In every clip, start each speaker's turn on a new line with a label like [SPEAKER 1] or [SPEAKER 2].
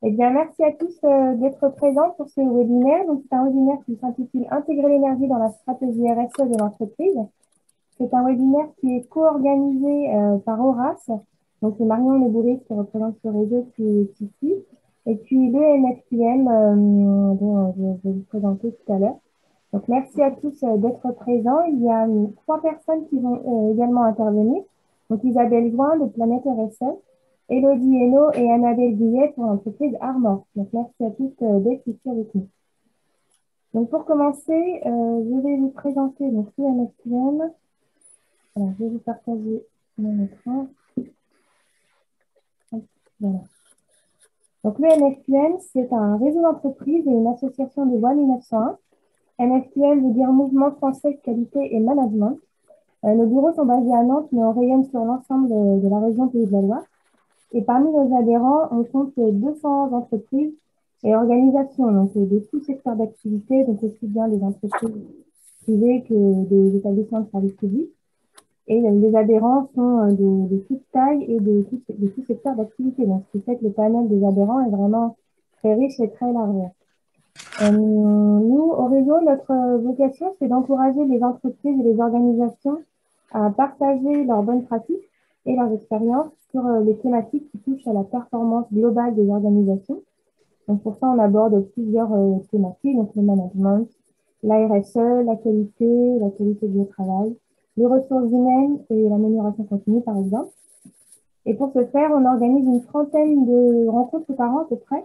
[SPEAKER 1] Eh bien, merci à tous d'être présents pour ce webinaire. Donc, c'est un webinaire qui s'intitule Intégrer l'énergie dans la stratégie RSE de l'entreprise. C'est un webinaire qui est co-organisé par Horace. Donc, c'est Marion Lebouris qui représente ce réseau qui est ici. Et puis, le NFQM, dont je vais vous présenter tout à l'heure. Donc, merci à tous d'être présents. Il y a trois personnes qui vont également intervenir. Donc, Isabelle Join de Planète RSE, Elodie Hainaut et Annabelle Guillet pour l'entreprise Armor. Donc, merci à tous d'être ici avec nous. Donc, pour commencer, je vais vous présenter donc, le MSQM. Alors, je vais vous partager mon écran. Voilà. Donc, le MSQM, c'est un réseau d'entreprises et une association de loi 1901. MSQM veut dire Mouvement français de qualité et management. Nos bureaux sont basés à Nantes, mais on rayonne sur l'ensemble de la région Pays de la Loire. Et parmi nos adhérents, on compte 200 entreprises et organisations, donc de tout secteur d'activité, donc aussi bien des entreprises privées que des établissements de services publics. Et les adhérents sont de toute taille et de tout secteur d'activité. Donc, ce qui fait que le panel des adhérents est vraiment très riche et très large. Nous, au réseau, notre vocation, c'est d'encourager les entreprises et les organisations à partager leurs bonnes pratiques et leurs expériences sur les thématiques qui touchent à la performance globale des organisations. Donc, pour ça, on aborde plusieurs thématiques, donc le management, la RSE, la qualité du travail, les ressources humaines et l'amélioration continue, par exemple. Et pour ce faire, on organise une trentaine de rencontres par an à peu près.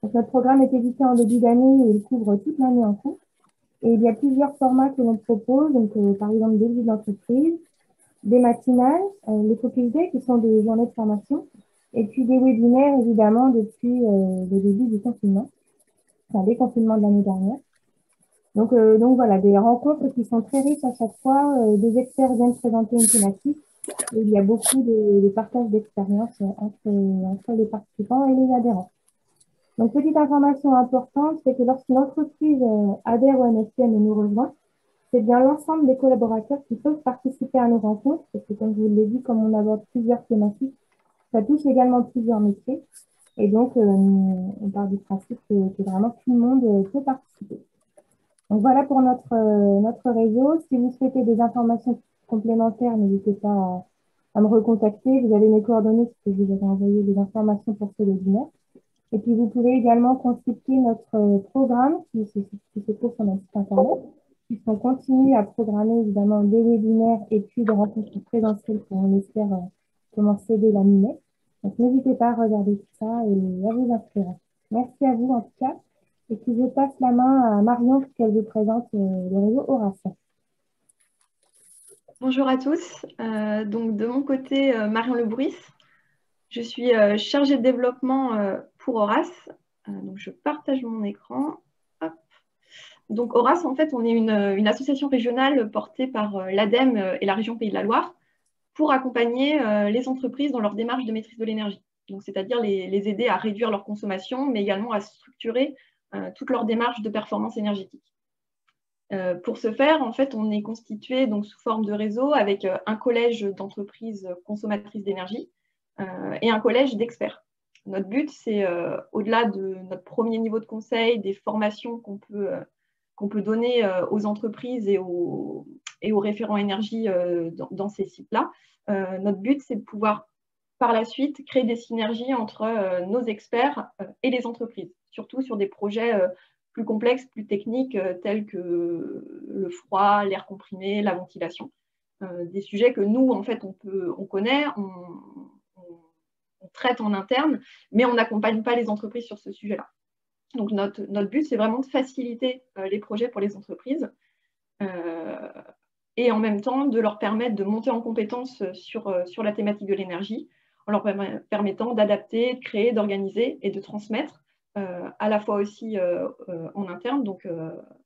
[SPEAKER 1] Donc, notre programme est édité en début d'année et il couvre toute l'année en cours. Et il y a plusieurs formats que l'on propose, donc par exemple des visites d'entreprise, des matinales, les focus day qui sont des journées de formation, et puis des webinaires évidemment depuis le début du confinement, enfin des confinements de l'année dernière. Donc voilà, des rencontres qui sont très riches à chaque fois, des experts viennent présenter une thématique, et il y a beaucoup de partage d'expériences entre les participants et les adhérents. Donc, petite information importante, c'est que lorsqu'une entreprise adhère au NSPM et nous rejoint, c'est bien l'ensemble des collaborateurs qui peuvent participer à nos rencontres, parce que comme je vous l'ai dit, comme on aborde plusieurs thématiques, ça touche également plusieurs métiers. Et donc, on part du principe que vraiment tout le monde peut participer. Donc, voilà pour notre réseau. Si vous souhaitez des informations complémentaires, n'hésitez pas à me recontacter. Vous avez mes coordonnées, parce que je vous ai envoyé des informations pour ce webinaire. Et puis, vous pouvez également consulter notre programme qui se trouve sur notre site internet, puisqu'on continue à programmer évidemment des webinaires et puis des rencontres présentielles qu'on espère commencer dès la mi-mai. Donc, n'hésitez pas à regarder tout ça et à vous inscrire. Merci à vous en tout cas. Et puis, je passe la main à Marion pour qu'elle vous présente le réseau Horace.
[SPEAKER 2] Bonjour à tous. Donc de mon côté, Marion Lebouris. Je suis chargée de développement pour Horace. Donc je partage mon écran. Hop. Donc Horace, en fait, on est une association régionale portée par l'ADEME et la région Pays de la Loire pour accompagner les entreprises dans leur démarche de maîtrise de l'énergie. Donc c'est-à-dire les aider à réduire leur consommation, mais également à structurer toute leur démarche de performance énergétique. Pour ce faire, en fait, on est constitué donc, sous forme de réseau avec un collège d'entreprises consommatrices d'énergie et un collège d'experts. Notre but, c'est au-delà de notre premier niveau de conseil, des formations qu'on peut donner aux entreprises et aux référents énergie dans ces sites-là. Notre but, c'est de pouvoir par la suite créer des synergies entre nos experts et les entreprises, surtout sur des projets plus complexes, plus techniques, tels que le froid, l'air comprimé, la ventilation. Des sujets que nous, en fait, on connaît, on traite en interne, mais on n'accompagne pas les entreprises sur ce sujet-là. Donc, notre but, c'est vraiment de faciliter les projets pour les entreprises et en même temps de leur permettre de monter en compétence sur la thématique de l'énergie, en leur permettant d'adapter, de créer, d'organiser et de transmettre à la fois aussi en interne, donc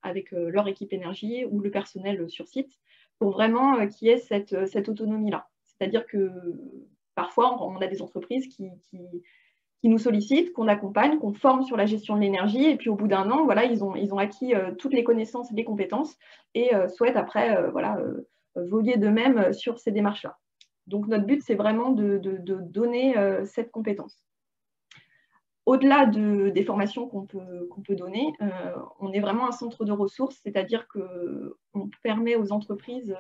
[SPEAKER 2] avec leur équipe énergie ou le personnel sur site, pour vraiment qu'il y ait cette autonomie-là. C'est-à-dire que parfois, on a des entreprises qui nous sollicitent, qu'on accompagne, qu'on forme sur la gestion de l'énergie, et puis au bout d'un an, voilà, ils ont acquis toutes les connaissances et les compétences, et souhaitent après voguer d'eux-mêmes sur ces démarches-là. Donc notre but, c'est vraiment de donner cette compétence. au-delà des formations qu'on peut donner, on est vraiment un centre de ressources, c'est-à-dire qu'on permet aux entreprises,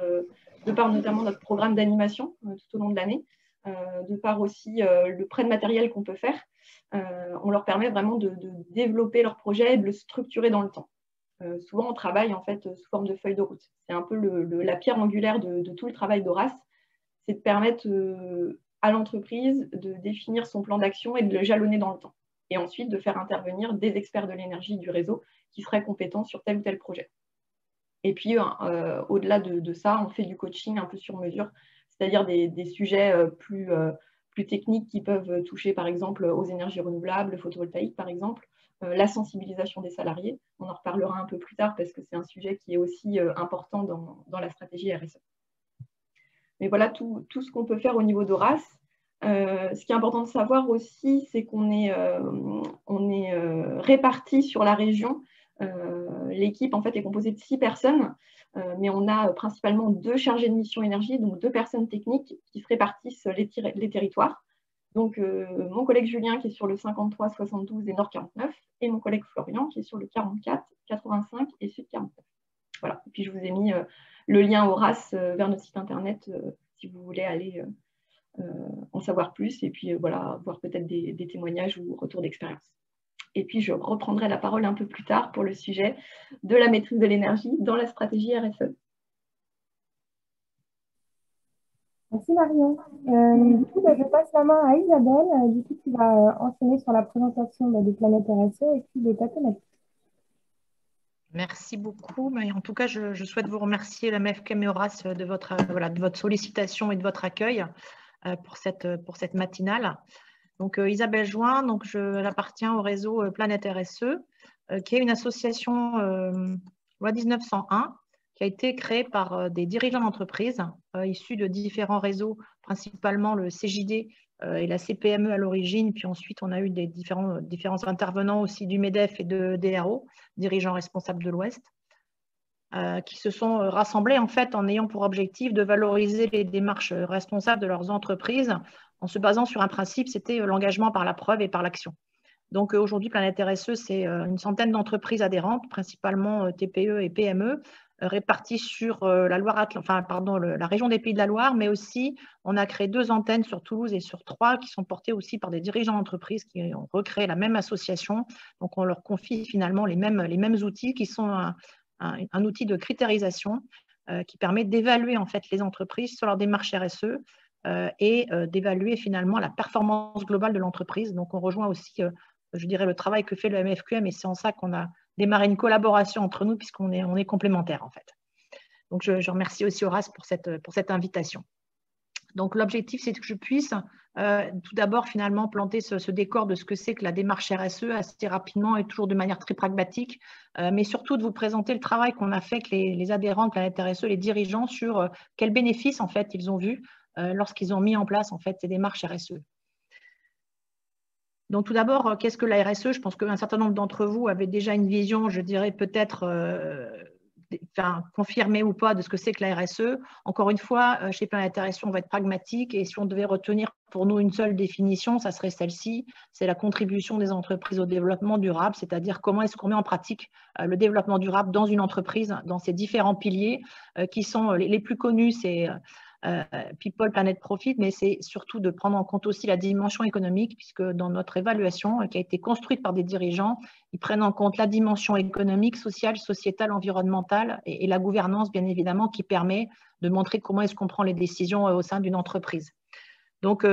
[SPEAKER 2] de par notamment notre programme d'animation tout au long de l'année, de par aussi le prêt de matériel qu'on peut faire, on leur permet vraiment de développer leur projet et de le structurer dans le temps. Souvent, on travaille en fait sous forme de feuille de route. C'est un peu la pierre angulaire de tout le travail d'Horace, c'est de permettre à l'entreprise de définir son plan d'action et de le jalonner dans le temps. Et ensuite, de faire intervenir des experts de l'énergie du réseau qui seraient compétents sur tel ou tel projet. Et puis, au-delà de ça, on fait du coaching un peu sur mesure, c'est-à-dire des sujets plus techniques qui peuvent toucher, par exemple, aux énergies renouvelables, le photovoltaïque, par exemple, la sensibilisation des salariés. On en reparlera un peu plus tard parce que c'est un sujet qui est aussi important dans la stratégie RSE. Mais voilà tout ce qu'on peut faire au niveau d'Horace. Ce qui est important de savoir aussi, c'est qu'on est, répartis sur la région. L'équipe en fait est composée de 6 personnes, mais on a principalement 2 chargés de mission énergie, donc 2 personnes techniques qui se répartissent les territoires. Donc mon collègue Julien qui est sur le 53, 72 et Nord 49, et mon collègue Florian qui est sur le 44, 85 et Sud 49. Voilà. Et puis je vous ai mis le lien Horace vers notre site internet si vous voulez aller en savoir plus et puis voilà, voir peut-être des témoignages ou retours d'expérience. Et puis je reprendrai la parole un peu plus tard pour le sujet de la maîtrise de l'énergie dans la stratégie RSE.
[SPEAKER 1] Merci Marion. Du coup, je passe la main à Isabelle. Du coup, tu vas enchaîner sur la présentation de Planète RSE et puis de ta thématique.
[SPEAKER 3] Merci beaucoup. Mais en tout cas, je souhaite vous remercier, la MEFCAM et Horace, de votre sollicitation et de votre accueil pour cette matinale. Donc, Isabelle Join, donc elle appartient au réseau Planète RSE, qui est une association loi 1901, qui a été créée par des dirigeants d'entreprise issus de différents réseaux, principalement le CJD et la CPME à l'origine. Puis ensuite, on a eu des différents intervenants aussi du MEDEF et de DRO, dirigeants responsables de l'Ouest, qui se sont rassemblés en fait en ayant pour objectif de valoriser les démarches responsables de leurs entreprises en se basant sur un principe, c'était l'engagement par la preuve et par l'action. Donc aujourd'hui, Planète RSE, c'est une centaine d'entreprises adhérentes, principalement TPE et PME, réparties sur la région des Pays de la Loire, mais aussi on a créé 2 antennes sur Toulouse et sur Troyes qui sont portées aussi par des dirigeants d'entreprise qui ont recréé la même association. Donc on leur confie finalement les mêmes outils qui sont un outil de critérisation qui permet d'évaluer en fait les entreprises sur leur démarche RSE et d'évaluer finalement la performance globale de l'entreprise. Donc on rejoint aussi je dirais, le travail que fait le MFQM, et c'est en ça qu'on a démarré une collaboration entre nous, puisqu'on est complémentaires, en fait. Donc, je remercie aussi Horace pour cette invitation. Donc, l'objectif, c'est que je puisse tout d'abord, finalement, planter ce décor de ce que c'est que la démarche RSE assez rapidement et toujours de manière très pragmatique, mais surtout de vous présenter le travail qu'on a fait avec les adhérents de Planète RSE, les dirigeants, sur quels bénéfices, en fait, ils ont vus lorsqu'ils ont mis en place, en fait, ces démarches RSE. Donc, tout d'abord, qu'est-ce que la RSE? Je pense qu'un certain nombre d'entre vous avaient déjà une vision, je dirais peut-être confirmée ou pas, de ce que c'est que la RSE. Encore une fois, chez Planète RSE, on va être pragmatique, et si on devait retenir pour nous une seule définition, ça serait celle-ci, c'est la contribution des entreprises au développement durable, c'est-à-dire comment est-ce qu'on met en pratique le développement durable dans une entreprise, dans ces différents piliers qui sont les plus connus, c'est People, Planet, Profit, mais c'est surtout de prendre en compte aussi la dimension économique, puisque dans notre évaluation qui a été construite par des dirigeants, ils prennent en compte la dimension économique, sociale, sociétale, environnementale et la gouvernance, bien évidemment, qui permet de montrer comment est-ce qu'on prend les décisions au sein d'une entreprise. Donc,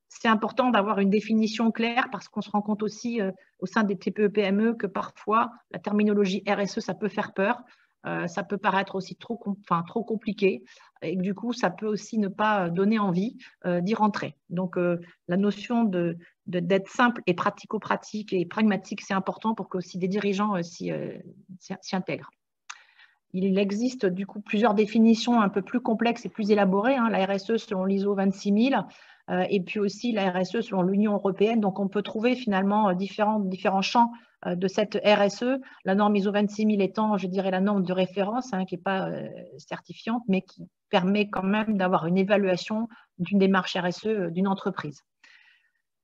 [SPEAKER 3] c'est important d'avoir une définition claire parce qu'on se rend compte aussi au sein des TPE-PME que parfois, la terminologie RSE, ça peut faire peur. Ça peut paraître aussi trop compliqué et du coup, ça peut aussi ne pas donner envie d'y rentrer. Donc, la notion d'être simple et pratico-pratique et pragmatique, c'est important pour que aussi des dirigeants s'y intègrent. Il existe du coup plusieurs définitions un peu plus complexes et plus élaborées, hein, la RSE selon l'ISO 26000 et puis aussi la RSE selon l'Union européenne. Donc, on peut trouver finalement différents champs de cette RSE, la norme ISO 26000 étant, je dirais, la norme de référence, hein, qui n'est pas certifiante, mais qui permet quand même d'avoir une évaluation d'une démarche RSE d'une entreprise.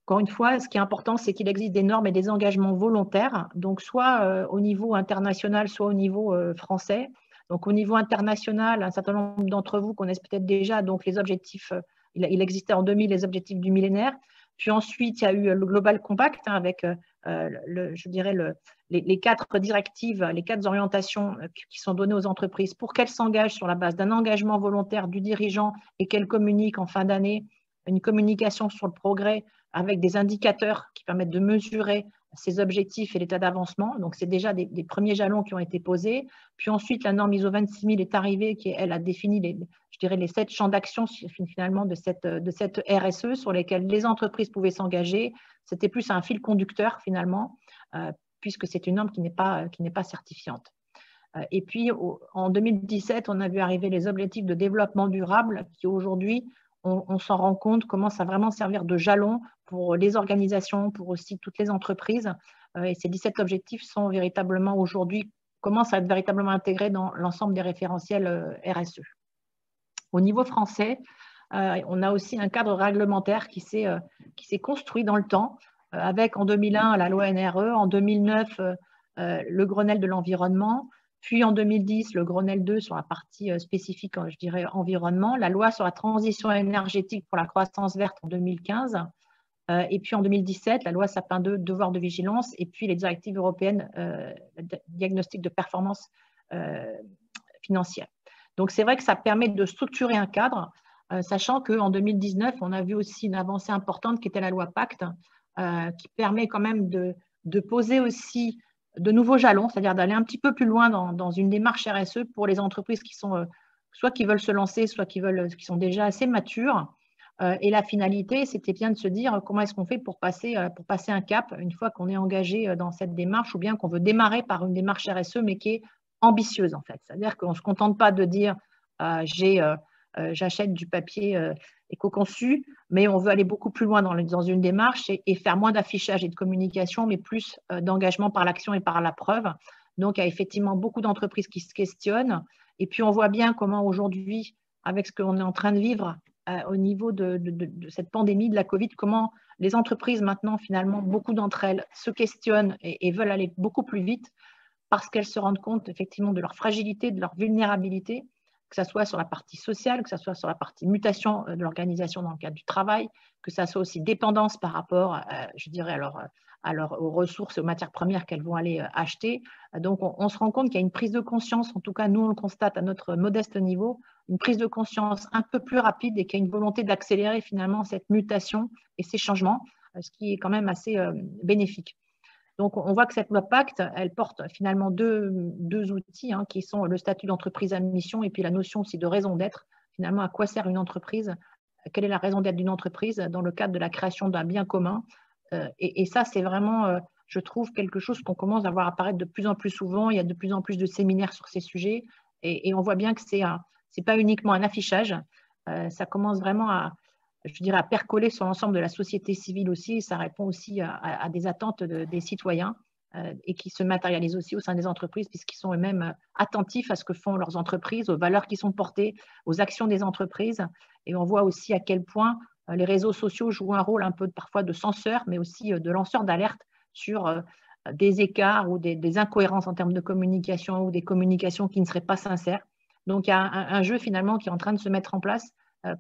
[SPEAKER 3] Encore une fois, ce qui est important, c'est qu'il existe des normes et des engagements volontaires, donc soit au niveau international, soit au niveau français. Donc au niveau international, un certain nombre d'entre vous connaissent peut-être déjà donc les objectifs, il existait en 2000 les objectifs du millénaire. Puis ensuite, il y a eu le Global Compact avec, je dirais, les 4 directives, les 4 orientations qui sont données aux entreprises pour qu'elles s'engagent sur la base d'un engagement volontaire du dirigeant et qu'elles communiquent en fin d'année une communication sur le progrès avec des indicateurs qui permettent de mesurer ces objectifs et l'état d'avancement. Donc, c'est déjà des premiers jalons qui ont été posés. Puis ensuite, la norme ISO 26000 est arrivée, qui, elle, a défini, je dirais, les 7 champs d'action finalement de cette RSE sur lesquels les entreprises pouvaient s'engager. C'était plus un fil conducteur, finalement, puisque c'est une norme qui n'est pas certifiante. Et puis, en 2017, on a vu arriver les objectifs de développement durable qui, aujourd'hui, on s'en rend compte, commence à vraiment servir de jalon pour les organisations, pour aussi toutes les entreprises. Et ces 17 objectifs sont véritablement aujourd'hui, commencent à être véritablement intégrés dans l'ensemble des référentiels RSE. Au niveau français, on a aussi un cadre réglementaire qui s'est construit dans le temps, avec en 2001 la loi NRE, en 2009 le Grenelle de l'environnement, puis en 2010, le Grenelle 2 sur la partie spécifique, je dirais, environnement, la loi sur la transition énergétique pour la croissance verte en 2015, et puis en 2017, la loi Sapin 2, devoir de vigilance, et puis les directives européennes, diagnostic de performance financière. Donc c'est vrai que ça permet de structurer un cadre, sachant qu'en 2019, on a vu aussi une avancée importante qui était la loi Pacte, qui permet quand même de poser aussi de nouveaux jalons, c'est-à-dire d'aller un petit peu plus loin dans une démarche RSE pour les entreprises qui sont soit qui veulent se lancer, soit qui sont déjà assez matures. Et la finalité, c'était bien de se dire comment est-ce qu'on fait pour passer un cap une fois qu'on est engagé dans cette démarche, ou bien qu'on veut démarrer par une démarche RSE, mais qui est ambitieuse en fait. C'est-à-dire qu'on ne se contente pas de dire j'achète du papier éco-conçu, mais on veut aller beaucoup plus loin dans une démarche et faire moins d'affichage et de communication, mais plus d'engagement par l'action et par la preuve. Donc, il y a effectivement beaucoup d'entreprises qui se questionnent. Et puis, on voit bien comment aujourd'hui, avec ce qu'on est en train de vivre au niveau de cette pandémie de la Covid, comment les entreprises maintenant, finalement, beaucoup d'entre elles se questionnent et veulent aller beaucoup plus vite parce qu'elles se rendent compte effectivement de leur fragilité, de leur vulnérabilité, que ce soit sur la partie sociale, que ce soit sur la partie mutation de l'organisation dans le cadre du travail, que ce soit aussi dépendance par rapport, je dirais, aux ressources et aux matières premières qu'elles vont aller acheter. Donc, on se rend compte qu'il y a une prise de conscience, en tout cas, nous, on le constate à notre modeste niveau, une prise de conscience un peu plus rapide et qu'il y a une volonté d'accélérer finalement cette mutation et ces changements, ce qui est quand même assez bénéfique. Donc, on voit que cette loi Pacte, elle porte finalement deux outils qui sont le statut d'entreprise à mission et puis la notion aussi de raison d'être. Finalement, à quoi sert une entreprise? Quelle est la raison d'être d'une entreprise dans le cadre de la création d'un bien commun? Et ça, c'est vraiment, je trouve, quelque chose qu'on commence à voir apparaître de plus en plus souvent. Il y a de plus en plus de séminaires sur ces sujets. Et on voit bien que ce n'est pas uniquement un affichage. Ça commence vraiment à percoler sur l'ensemble de la société civile aussi. Ça répond aussi à des attentes des citoyens et qui se matérialisent aussi au sein des entreprises puisqu'ils sont eux-mêmes attentifs à ce que font leurs entreprises, aux valeurs qui sont portées, aux actions des entreprises. Et on voit aussi à quel point les réseaux sociaux jouent un rôle un peu parfois de censeur, mais aussi de lanceur d'alerte sur des écarts ou des incohérences en termes de communication ou des communications qui ne seraient pas sincères. Donc, il y a un jeu finalement qui est en train de se mettre en place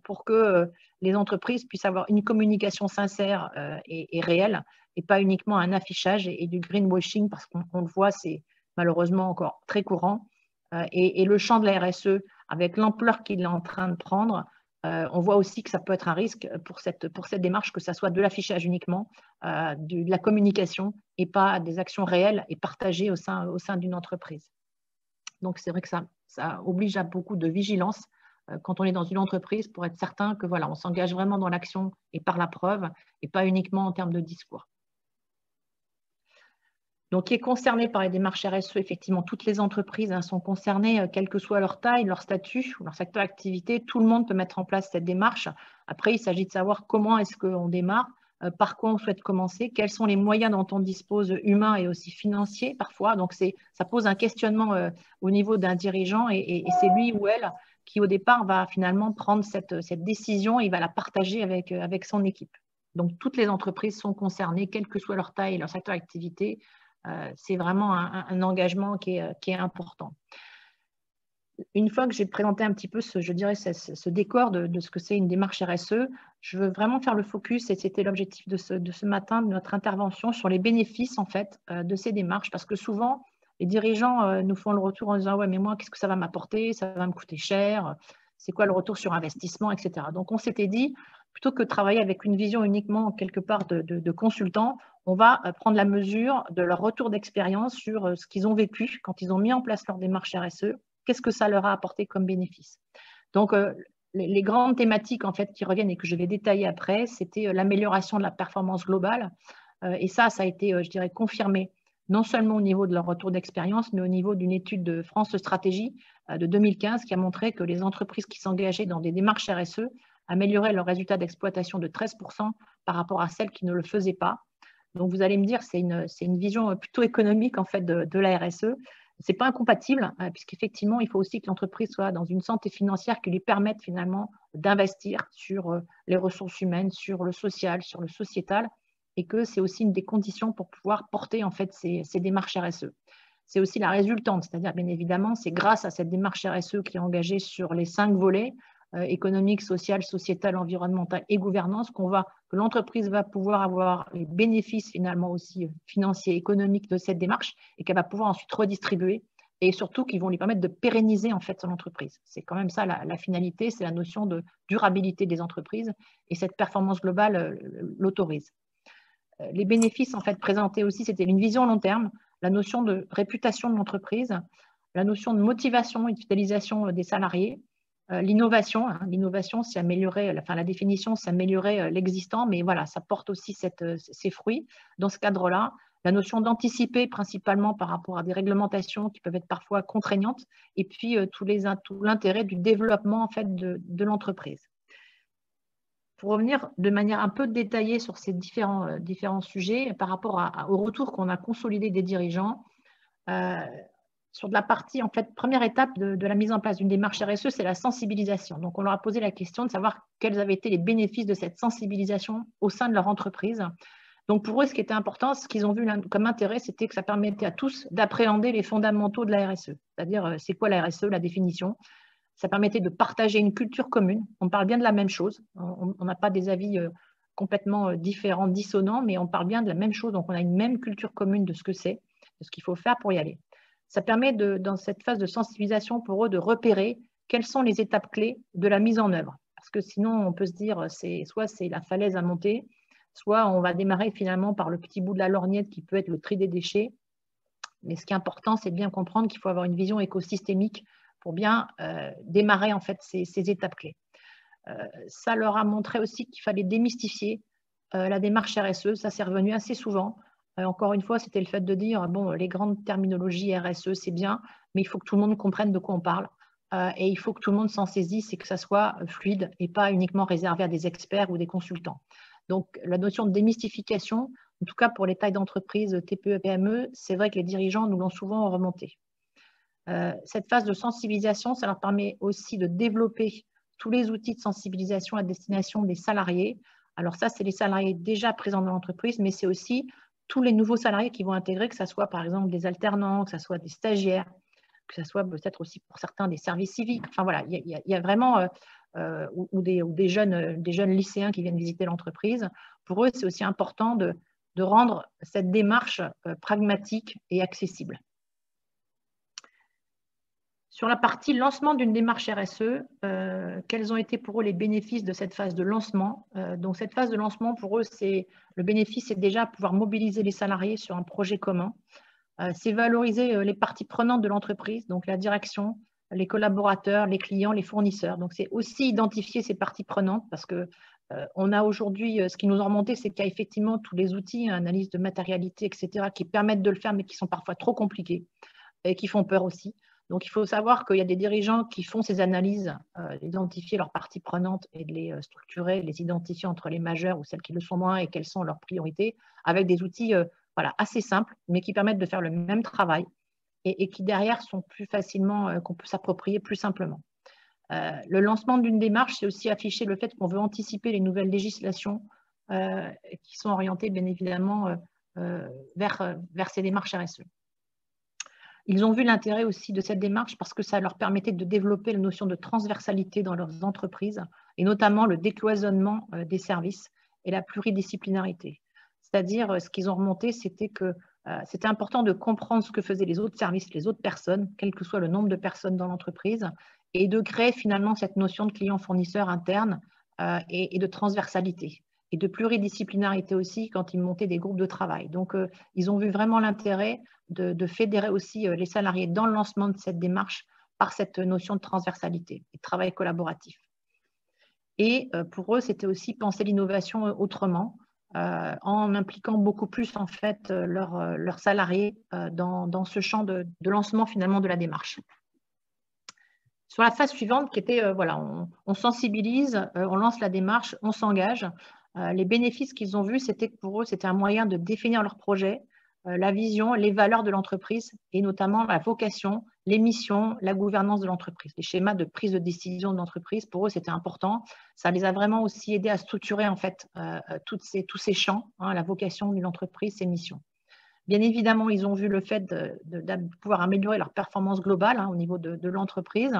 [SPEAKER 3] pour que les entreprises puissent avoir une communication sincère et réelle et pas uniquement un affichage et du greenwashing parce qu'on le voit, c'est malheureusement encore très courant. Et le champ de la RSE, avec l'ampleur qu'il est en train de prendre, on voit aussi que ça peut être un risque pour cette démarche, que ça soit de l'affichage uniquement, de la communication et pas des actions réelles et partagées au sein d'une entreprise. Donc, c'est vrai que ça oblige à beaucoup de vigilance quand on est dans une entreprise pour être certain que voilà, on s'engage vraiment dans l'action et par la preuve et pas uniquement en termes de discours. Donc, qui est concerné par les démarches RSE, effectivement, toutes les entreprises sont concernées, quelle que soit leur taille, leur statut, leur secteur d'activité. Tout le monde peut mettre en place cette démarche. Après, il s'agit de savoir comment est-ce qu'on démarre, par quoi on souhaite commencer, quels sont les moyens dont on dispose humains et aussi financiers parfois. Donc, ça pose un questionnement au niveau d'un dirigeant et c'est lui ou elle qui, au départ, va finalement prendre cette décision et va la partager avec son équipe. Donc, toutes les entreprises sont concernées, quelle que soit leur taille et leur secteur d'activité. C'est vraiment un engagement qui est important. Une fois que j'ai présenté un petit peu ce décor de ce que c'est une démarche RSE, je veux vraiment faire le focus, et c'était l'objectif de ce matin, de notre intervention, sur les bénéfices en fait de ces démarches, parce que souvent, les dirigeants nous font le retour en disant « ouais, mais moi, qu'est-ce que ça va m'apporter? Ça va me coûter cher, c'est quoi le retour sur investissement, etc. » Donc, on s'était dit, plutôt que de travailler avec une vision uniquement quelque part de consultants, on va prendre la mesure de leur retour d'expérience sur ce qu'ils ont vécu quand ils ont mis en place leur démarche RSE. Qu'est-ce que ça leur a apporté comme bénéfice? Donc, les grandes thématiques en fait, qui reviennent et que je vais détailler après, c'était l'amélioration de la performance globale. Et ça a été, je dirais, confirmé, non seulement au niveau de leur retour d'expérience, mais au niveau d'une étude de France Stratégie de 2015 qui a montré que les entreprises qui s'engageaient dans des démarches RSE amélioraient leurs résultats d'exploitation de 13% par rapport à celles qui ne le faisaient pas. Donc, vous allez me dire, c'est une vision plutôt économique en fait, de la RSE. Ce n'est pas incompatible, puisqu'effectivement, il faut aussi que l'entreprise soit dans une santé financière qui lui permette finalement d'investir sur les ressources humaines, sur le social, sur le sociétal, et que c'est aussi une des conditions pour pouvoir porter en fait ces démarches RSE. C'est aussi la résultante, c'est-à-dire bien évidemment, c'est grâce à cette démarche RSE qui est engagée sur les 5 volets, économique, social, sociétal, environnemental et gouvernance, que l'entreprise va pouvoir avoir les bénéfices finalement aussi financiers, économiques de cette démarche et qu'elle va pouvoir ensuite redistribuer et surtout qui vont lui permettre de pérenniser en fait son entreprise. C'est quand même ça la finalité, c'est la notion de durabilité des entreprises et cette performance globale l'autorise. Les bénéfices en fait présentés aussi, c'était une vision long terme, la notion de réputation de l'entreprise, la notion de motivation et de fidélisation des salariés. L'innovation, c'est améliorer, la définition, c'est améliorer l'existant, mais voilà, ça porte aussi ces fruits. Dans ce cadre-là, la notion d'anticiper principalement par rapport à des réglementations qui peuvent être parfois contraignantes, et puis tout l'intérêt du développement en fait de l'entreprise. Pour revenir de manière un peu détaillée sur ces différents sujets, par rapport au retour qu'on a consolidé des dirigeants, sur de la partie, en fait, première étape de la mise en place d'une démarche RSE, c'est la sensibilisation. Donc, on leur a posé la question de savoir quels avaient été les bénéfices de cette sensibilisation au sein de leur entreprise. Donc, pour eux, ce qui était important, ce qu'ils ont vu comme intérêt, c'était que ça permettait à tous d'appréhender les fondamentaux de la RSE. C'est-à-dire, c'est quoi la RSE, la définition? Ça permettait de partager une culture commune. On parle bien de la même chose. On n'a pas des avis complètement différents, dissonants, mais on parle bien de la même chose. Donc, on a une même culture commune de ce que c'est, de ce qu'il faut faire pour y aller. Ça permet, dans cette phase de sensibilisation, pour eux de repérer quelles sont les étapes clés de la mise en œuvre. Parce que sinon, on peut se dire, soit c'est la falaise à monter, soit on va démarrer finalement par le petit bout de la lorgnette qui peut être le tri des déchets. Mais ce qui est important, c'est de bien comprendre qu'il faut avoir une vision écosystémique pour bien démarrer en fait ces étapes clés. Ça leur a montré aussi qu'il fallait démystifier la démarche RSE. Ça s'est revenu assez souvent. Encore une fois, c'était le fait de dire, bon, les grandes terminologies RSE, c'est bien, mais il faut que tout le monde comprenne de quoi on parle. Et il faut que tout le monde s'en saisisse et que ça soit fluide et pas uniquement réservé à des experts ou des consultants. Donc, la notion de démystification, en tout cas pour les tailles d'entreprise TPE, PME, c'est vrai que les dirigeants nous l'ont souvent remonté. Cette phase de sensibilisation, ça leur permet aussi de développer tous les outils de sensibilisation à destination des salariés. Alors ça, c'est les salariés déjà présents dans l'entreprise, mais c'est aussi tous les nouveaux salariés qui vont intégrer, que ce soit par exemple des alternants, que ce soit des stagiaires, que ce soit peut-être aussi pour certains des services civiques. Enfin voilà, il y a vraiment, ou des jeunes lycéens qui viennent visiter l'entreprise. Pour eux, c'est aussi important de rendre cette démarche pragmatique et accessible. Sur la partie lancement d'une démarche RSE, quels ont été pour eux les bénéfices de cette phase de lancement? Donc, cette phase de lancement, pour eux, le bénéfice, c'est déjà pouvoir mobiliser les salariés sur un projet commun. C'est valoriser les parties prenantes de l'entreprise, donc la direction, les collaborateurs, les clients, les fournisseurs. Donc, c'est aussi identifier ces parties prenantes parce que on a aujourd'hui, ce qui nous a remonté, c'est qu'il y a effectivement tous les outils, analyse de matérialité, etc., qui permettent de le faire, mais qui sont parfois trop compliqués et qui font peur aussi. Donc, il faut savoir qu'il y a des dirigeants qui font ces analyses, identifier leurs parties prenantes et de les structurer, les identifier entre les majeures ou celles qui le sont moins et quelles sont leurs priorités, avec des outils voilà, assez simples, mais qui permettent de faire le même travail et qui derrière sont plus facilement, qu'on peut s'approprier plus simplement. Le lancement d'une démarche, c'est aussi afficher le fait qu'on veut anticiper les nouvelles législations qui sont orientés bien évidemment vers ces démarches RSE. Ils ont vu l'intérêt aussi de cette démarche parce que ça leur permettait de développer la notion de transversalité dans leurs entreprises et notamment le décloisonnement des services et la pluridisciplinarité. C'est-à-dire, ce qu'ils ont remonté, c'était que c'était important de comprendre ce que faisaient les autres services, les autres personnes, quel que soit le nombre de personnes dans l'entreprise, et de créer finalement cette notion de client-fournisseur interne et de transversalité. Et de pluridisciplinarité aussi quand ils montaient des groupes de travail. Donc, ils ont vu vraiment l'intérêt de fédérer aussi les salariés dans le lancement de cette démarche par cette notion de transversalité et de travail collaboratif. Et pour eux, c'était aussi penser l'innovation autrement, en impliquant beaucoup plus en fait leurs salariés dans ce champ de lancement finalement de la démarche. Sur la phase suivante qui était, voilà, on sensibilise, on lance la démarche, on s'engage. Les bénéfices qu'ils ont vus, c'était que pour eux, c'était un moyen de définir leur projet, la vision, les valeurs de l'entreprise et notamment la vocation, les missions, la gouvernance de l'entreprise, les schémas de prise de décision de l'entreprise. Pour eux, c'était important. Ça les a vraiment aussi aidés à structurer en fait tous ces champs, hein, la vocation de l'entreprise, ses missions. Bien évidemment, ils ont vu le fait de pouvoir améliorer leur performance globale hein, au niveau de l'entreprise,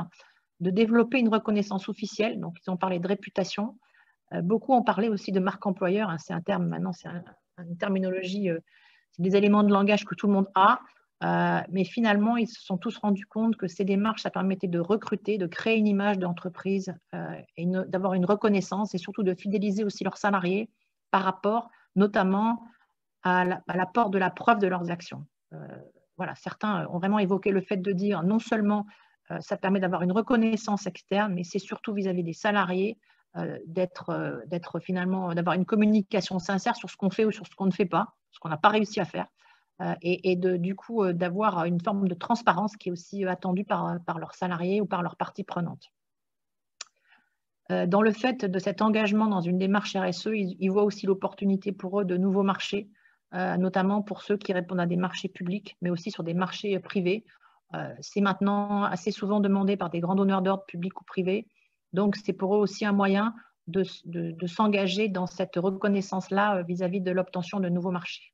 [SPEAKER 3] de développer une reconnaissance officielle. Donc, ils ont parlé de réputation. Beaucoup ont parlé aussi de marque employeur. Hein, c'est un terme maintenant, c'est une terminologie, c'est des éléments de langage que tout le monde a. Mais finalement, ils se sont tous rendus compte que ces démarches, ça permettait de recruter, de créer une image d'entreprise et d'avoir une reconnaissance et surtout de fidéliser aussi leurs salariés par rapport notamment à l'apport de la preuve de leurs actions. Voilà, certains ont vraiment évoqué le fait de dire non seulement ça permet d'avoir une reconnaissance externe, mais c'est surtout vis-à-vis des salariés d'être finalement, d'avoir une communication sincère sur ce qu'on fait ou sur ce qu'on ne fait pas, ce qu'on n'a pas réussi à faire, et du coup d'avoir une forme de transparence qui est aussi attendue par leurs salariés ou par leurs parties prenantes. Dans le fait de cet engagement dans une démarche RSE, ils voient aussi l'opportunité pour eux de nouveaux marchés, notamment pour ceux qui répondent à des marchés publics, mais aussi sur des marchés privés. C'est maintenant assez souvent demandé par des grands donneurs d'ordre publics ou privés. Donc, c'est pour eux aussi un moyen de s'engager dans cette reconnaissance-là vis-à-vis de l'obtention de nouveaux marchés.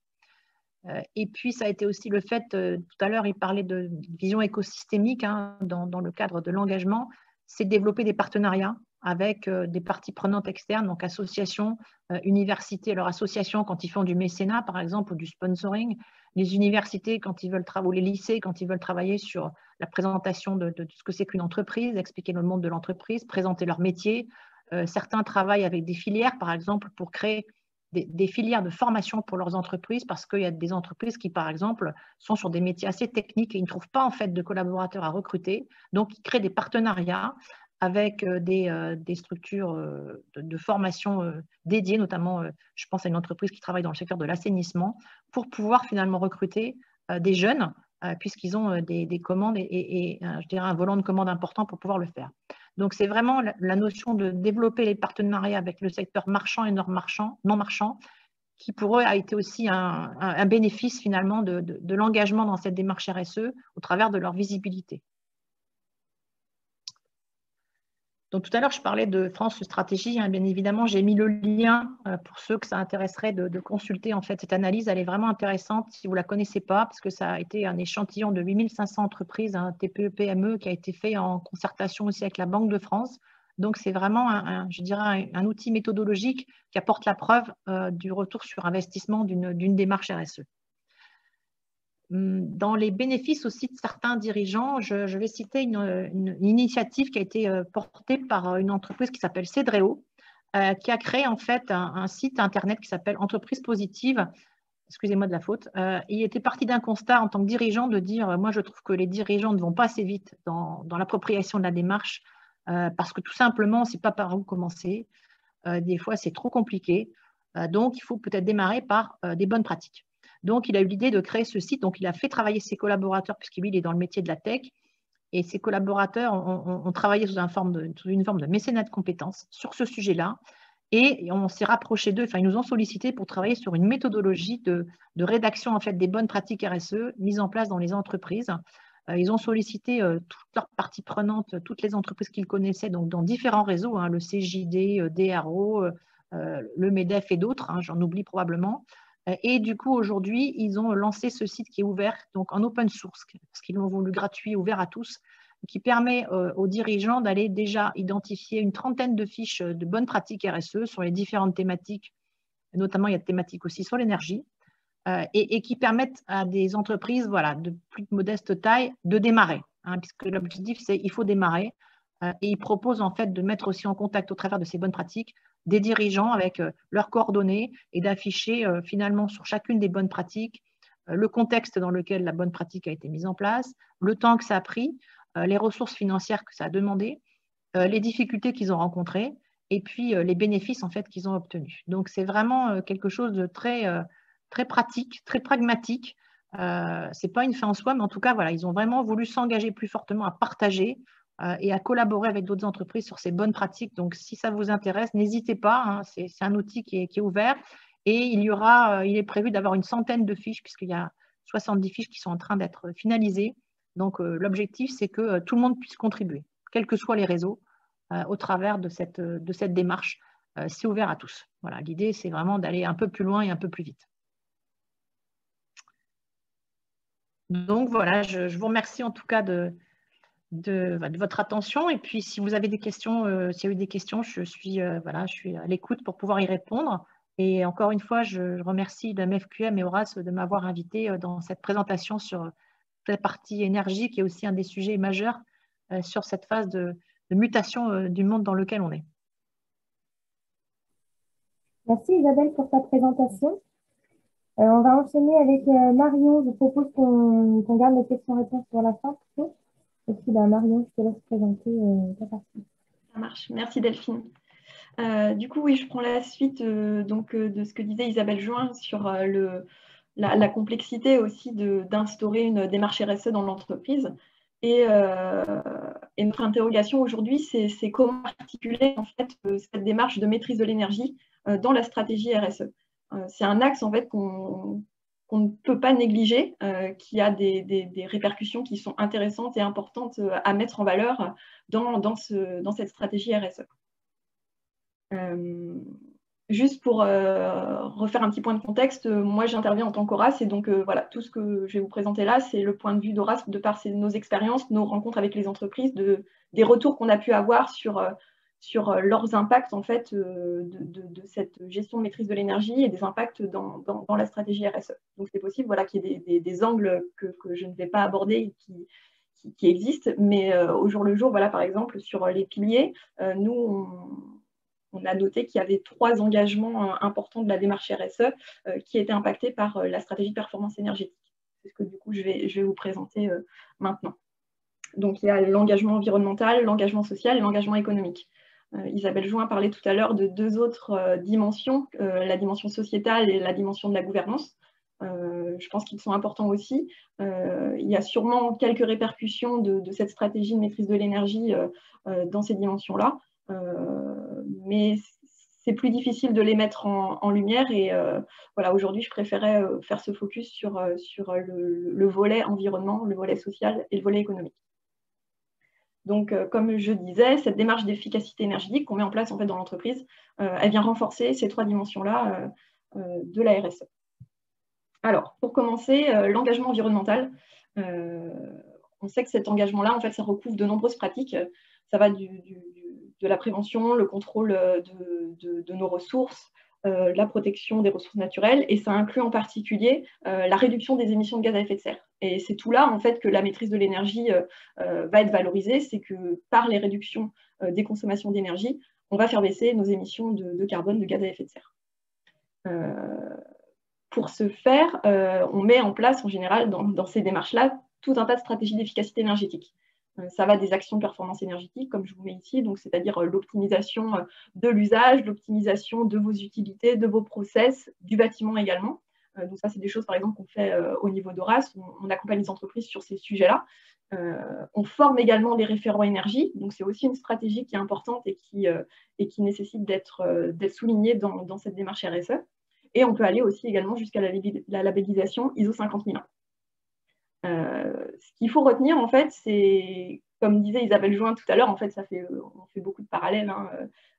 [SPEAKER 3] Et puis, ça a été aussi le fait, tout à l'heure, il parlait de vision écosystémique hein, dans le cadre de l'engagement, c'est de développer des partenariats avec des parties prenantes externes, donc associations, universités, alors associations quand ils font du mécénat, par exemple, ou du sponsoring, les universités quand ils veulent travailler, ou les lycées quand ils veulent travailler sur la présentation de ce que c'est qu'une entreprise, expliquer le monde de l'entreprise, présenter leur métier. Certains travaillent avec des filières, par exemple, pour créer des filières de formation pour leurs entreprises, parce qu'il y a des entreprises qui, par exemple, sont sur des métiers assez techniques et ils ne trouvent pas en fait de collaborateurs à recruter. Donc, ils créent des partenariats avec des structures de formation dédiées, notamment, je pense à une entreprise qui travaille dans le secteur de l'assainissement, pour pouvoir finalement recruter des jeunes, puisqu'ils ont des commandes et je dirais un volant de commande important pour pouvoir le faire. Donc, c'est vraiment la notion de développer les partenariats avec le secteur marchand et non marchand, qui pour eux a été aussi un bénéfice finalement de l'engagement dans cette démarche RSE au travers de leur visibilité. Donc, tout à l'heure, je parlais de France Stratégie. Hein, bien évidemment, j'ai mis le lien pour ceux que ça intéresserait de consulter en fait, cette analyse. Elle est vraiment intéressante si vous ne la connaissez pas, parce que ça a été un échantillon de 8500 entreprises, un TPE-PME, qui a été fait en concertation aussi avec la Banque de France. Donc, c'est vraiment, je dirais, un outil méthodologique qui apporte la preuve du retour sur investissement d'une démarche RSE. Dans les bénéfices aussi de certains dirigeants, je vais citer une initiative qui a été portée par une entreprise qui s'appelle Cedreo, qui a créé en fait un site internet qui s'appelle Entreprise Positive. Excusez-moi de la faute. Il était parti d'un constat en tant que dirigeant de dire, moi je trouve que les dirigeants ne vont pas assez vite dans l'appropriation de la démarche parce que tout simplement, on ne sait pas par où commencer. Des fois, c'est trop compliqué. Donc, il faut peut-être démarrer par des bonnes pratiques. Donc, il a eu l'idée de créer ce site. Donc, il a fait travailler ses collaborateurs, puisqu'il est dans le métier de la tech. Et ses collaborateurs ont travaillé sous une forme de mécénat de compétences sur ce sujet-là. Et on s'est rapproché d'eux, enfin, ils nous ont sollicité pour travailler sur une méthodologie de rédaction en fait, des bonnes pratiques RSE mises en place dans les entreprises. Ils ont sollicité toutes leurs parties prenantes, toutes les entreprises qu'ils connaissaient, donc dans différents réseaux, hein, le CJD, DRO, le MEDEF et d'autres, hein, j'en oublie probablement. Et du coup, aujourd'hui, ils ont lancé ce site qui est ouvert, donc en open source, parce qu'ils l'ont voulu gratuit, ouvert à tous, qui permet aux dirigeants d'aller déjà identifier une trentaine de fiches de bonnes pratiques RSE sur les différentes thématiques, notamment il y a des thématiques aussi sur l'énergie, et qui permettent à des entreprises voilà, de plus modeste taille de démarrer, hein, puisque l'objectif, c'est qu'il faut démarrer. Et ils proposent en fait de mettre aussi en contact au travers de ces bonnes pratiques des dirigeants avec leurs coordonnées et d'afficher finalement sur chacune des bonnes pratiques le contexte dans lequel la bonne pratique a été mise en place, le temps que ça a pris, les ressources financières que ça a demandé, les difficultés qu'ils ont rencontrées et puis les bénéfices en fait qu'ils ont obtenus. Donc c'est vraiment quelque chose de très, très pratique, très pragmatique. C'est pas une fin en soi, mais en tout cas voilà, ils ont vraiment voulu s'engager plus fortement à partager et à collaborer avec d'autres entreprises sur ces bonnes pratiques. Donc, si ça vous intéresse, n'hésitez pas. Hein, c'est un outil qui est ouvert. Et il est prévu d'avoir une centaine de fiches, puisqu'il y a 70 fiches qui sont en train d'être finalisées. Donc, l'objectif, c'est que tout le monde puisse contribuer, quels que soient les réseaux, au travers de cette démarche. C'est ouvert à tous. Voilà, l'idée, c'est vraiment d'aller un peu plus loin et un peu plus vite. Donc, voilà, je vous remercie en tout cas de votre attention. Et puis, si vous avez des questions, s'il y a eu des questions, je suis à l'écoute pour pouvoir y répondre. Et encore une fois, je remercie la MEFQM et Horace de m'avoir invité dans cette présentation sur la partie énergie, qui est aussi un des sujets majeurs sur cette phase de mutation du monde dans lequel on est.
[SPEAKER 1] Merci Isabelle pour ta présentation. On va enchaîner avec Marion. Je propose qu'on garde les questions-réponses pour la fin plutôt. Et puis, Marion, je te laisse présenter ta partie.
[SPEAKER 2] Ça marche. Merci Delphine. Du coup, oui, je prends la suite de ce que disait Isabelle Join sur la complexité aussi d'instaurer une démarche RSE dans l'entreprise. Et notre interrogation aujourd'hui, c'est comment articuler en fait, cette démarche de maîtrise de l'énergie dans la stratégie RSE. C'est un axe en fait qu'on ne peut pas négliger, qui a des répercussions qui sont intéressantes et importantes à mettre en valeur dans cette stratégie RSE. Juste pour refaire un petit point de contexte, moi j'interviens en tant qu'Horace et donc voilà, tout ce que je vais vous présenter là, c'est le point de vue d'Horace de par nos expériences, nos rencontres avec les entreprises, des retours qu'on a pu avoir sur leurs impacts en fait de cette gestion de maîtrise de l'énergie et des impacts dans la stratégie RSE. Donc c'est possible voilà, qu'il y ait des angles que je ne vais pas aborder et qui existent, mais au jour le jour, voilà, par exemple, sur les piliers, nous, on a noté qu'il y avait 3 engagements importants de la démarche RSE qui étaient impactés par la stratégie de performance énergétique. C'est ce que du coup je vais vous présenter maintenant. Donc il y a l'engagement environnemental, l'engagement social et l'engagement économique. Isabelle Join parlait tout à l'heure de 2 autres dimensions, la dimension sociétale et la dimension de la gouvernance. Je pense qu'ils sont importants aussi. Il y a sûrement quelques répercussions de cette stratégie de maîtrise de l'énergie dans ces dimensions-là. Mais c'est plus difficile de les mettre en lumière et voilà, aujourd'hui je préférais faire ce focus sur le volet environnement, le volet social et le volet économique. Donc comme je disais, cette démarche d'efficacité énergétique qu'on met en place en fait dans l'entreprise, elle vient renforcer ces 3 dimensions-là de la RSE. Alors, pour commencer, l'engagement environnemental. On sait que cet engagement-là, en fait, ça recouvre de nombreuses pratiques. Ça va de la prévention, le contrôle de nos ressources, la protection des ressources naturelles, et ça inclut en particulier la réduction des émissions de gaz à effet de serre. Et c'est tout là, en fait, que la maîtrise de l'énergie va être valorisée, c'est que par les réductions des consommations d'énergie, on va faire baisser nos émissions de carbone, de gaz à effet de serre. Pour ce faire, on met en place en général dans ces démarches-là tout un tas de stratégies d'efficacité énergétique. Ça va des actions de performance énergétique, comme je vous mets ici, donc c'est-à-dire l'optimisation de l'usage, l'optimisation de vos utilités, de vos process, du bâtiment également. Donc ça, c'est des choses, par exemple, qu'on fait au niveau d'Horace. On accompagne les entreprises sur ces sujets-là. On forme également des référents énergie. Donc c'est aussi une stratégie qui est importante et qui nécessite d'être soulignée dans cette démarche RSE. Et on peut aller aussi également jusqu'à la labellisation ISO 50001. Ce qu'il faut retenir, en fait, c'est, comme disait Isabelle Join tout à l'heure, en fait, on fait beaucoup de parallèles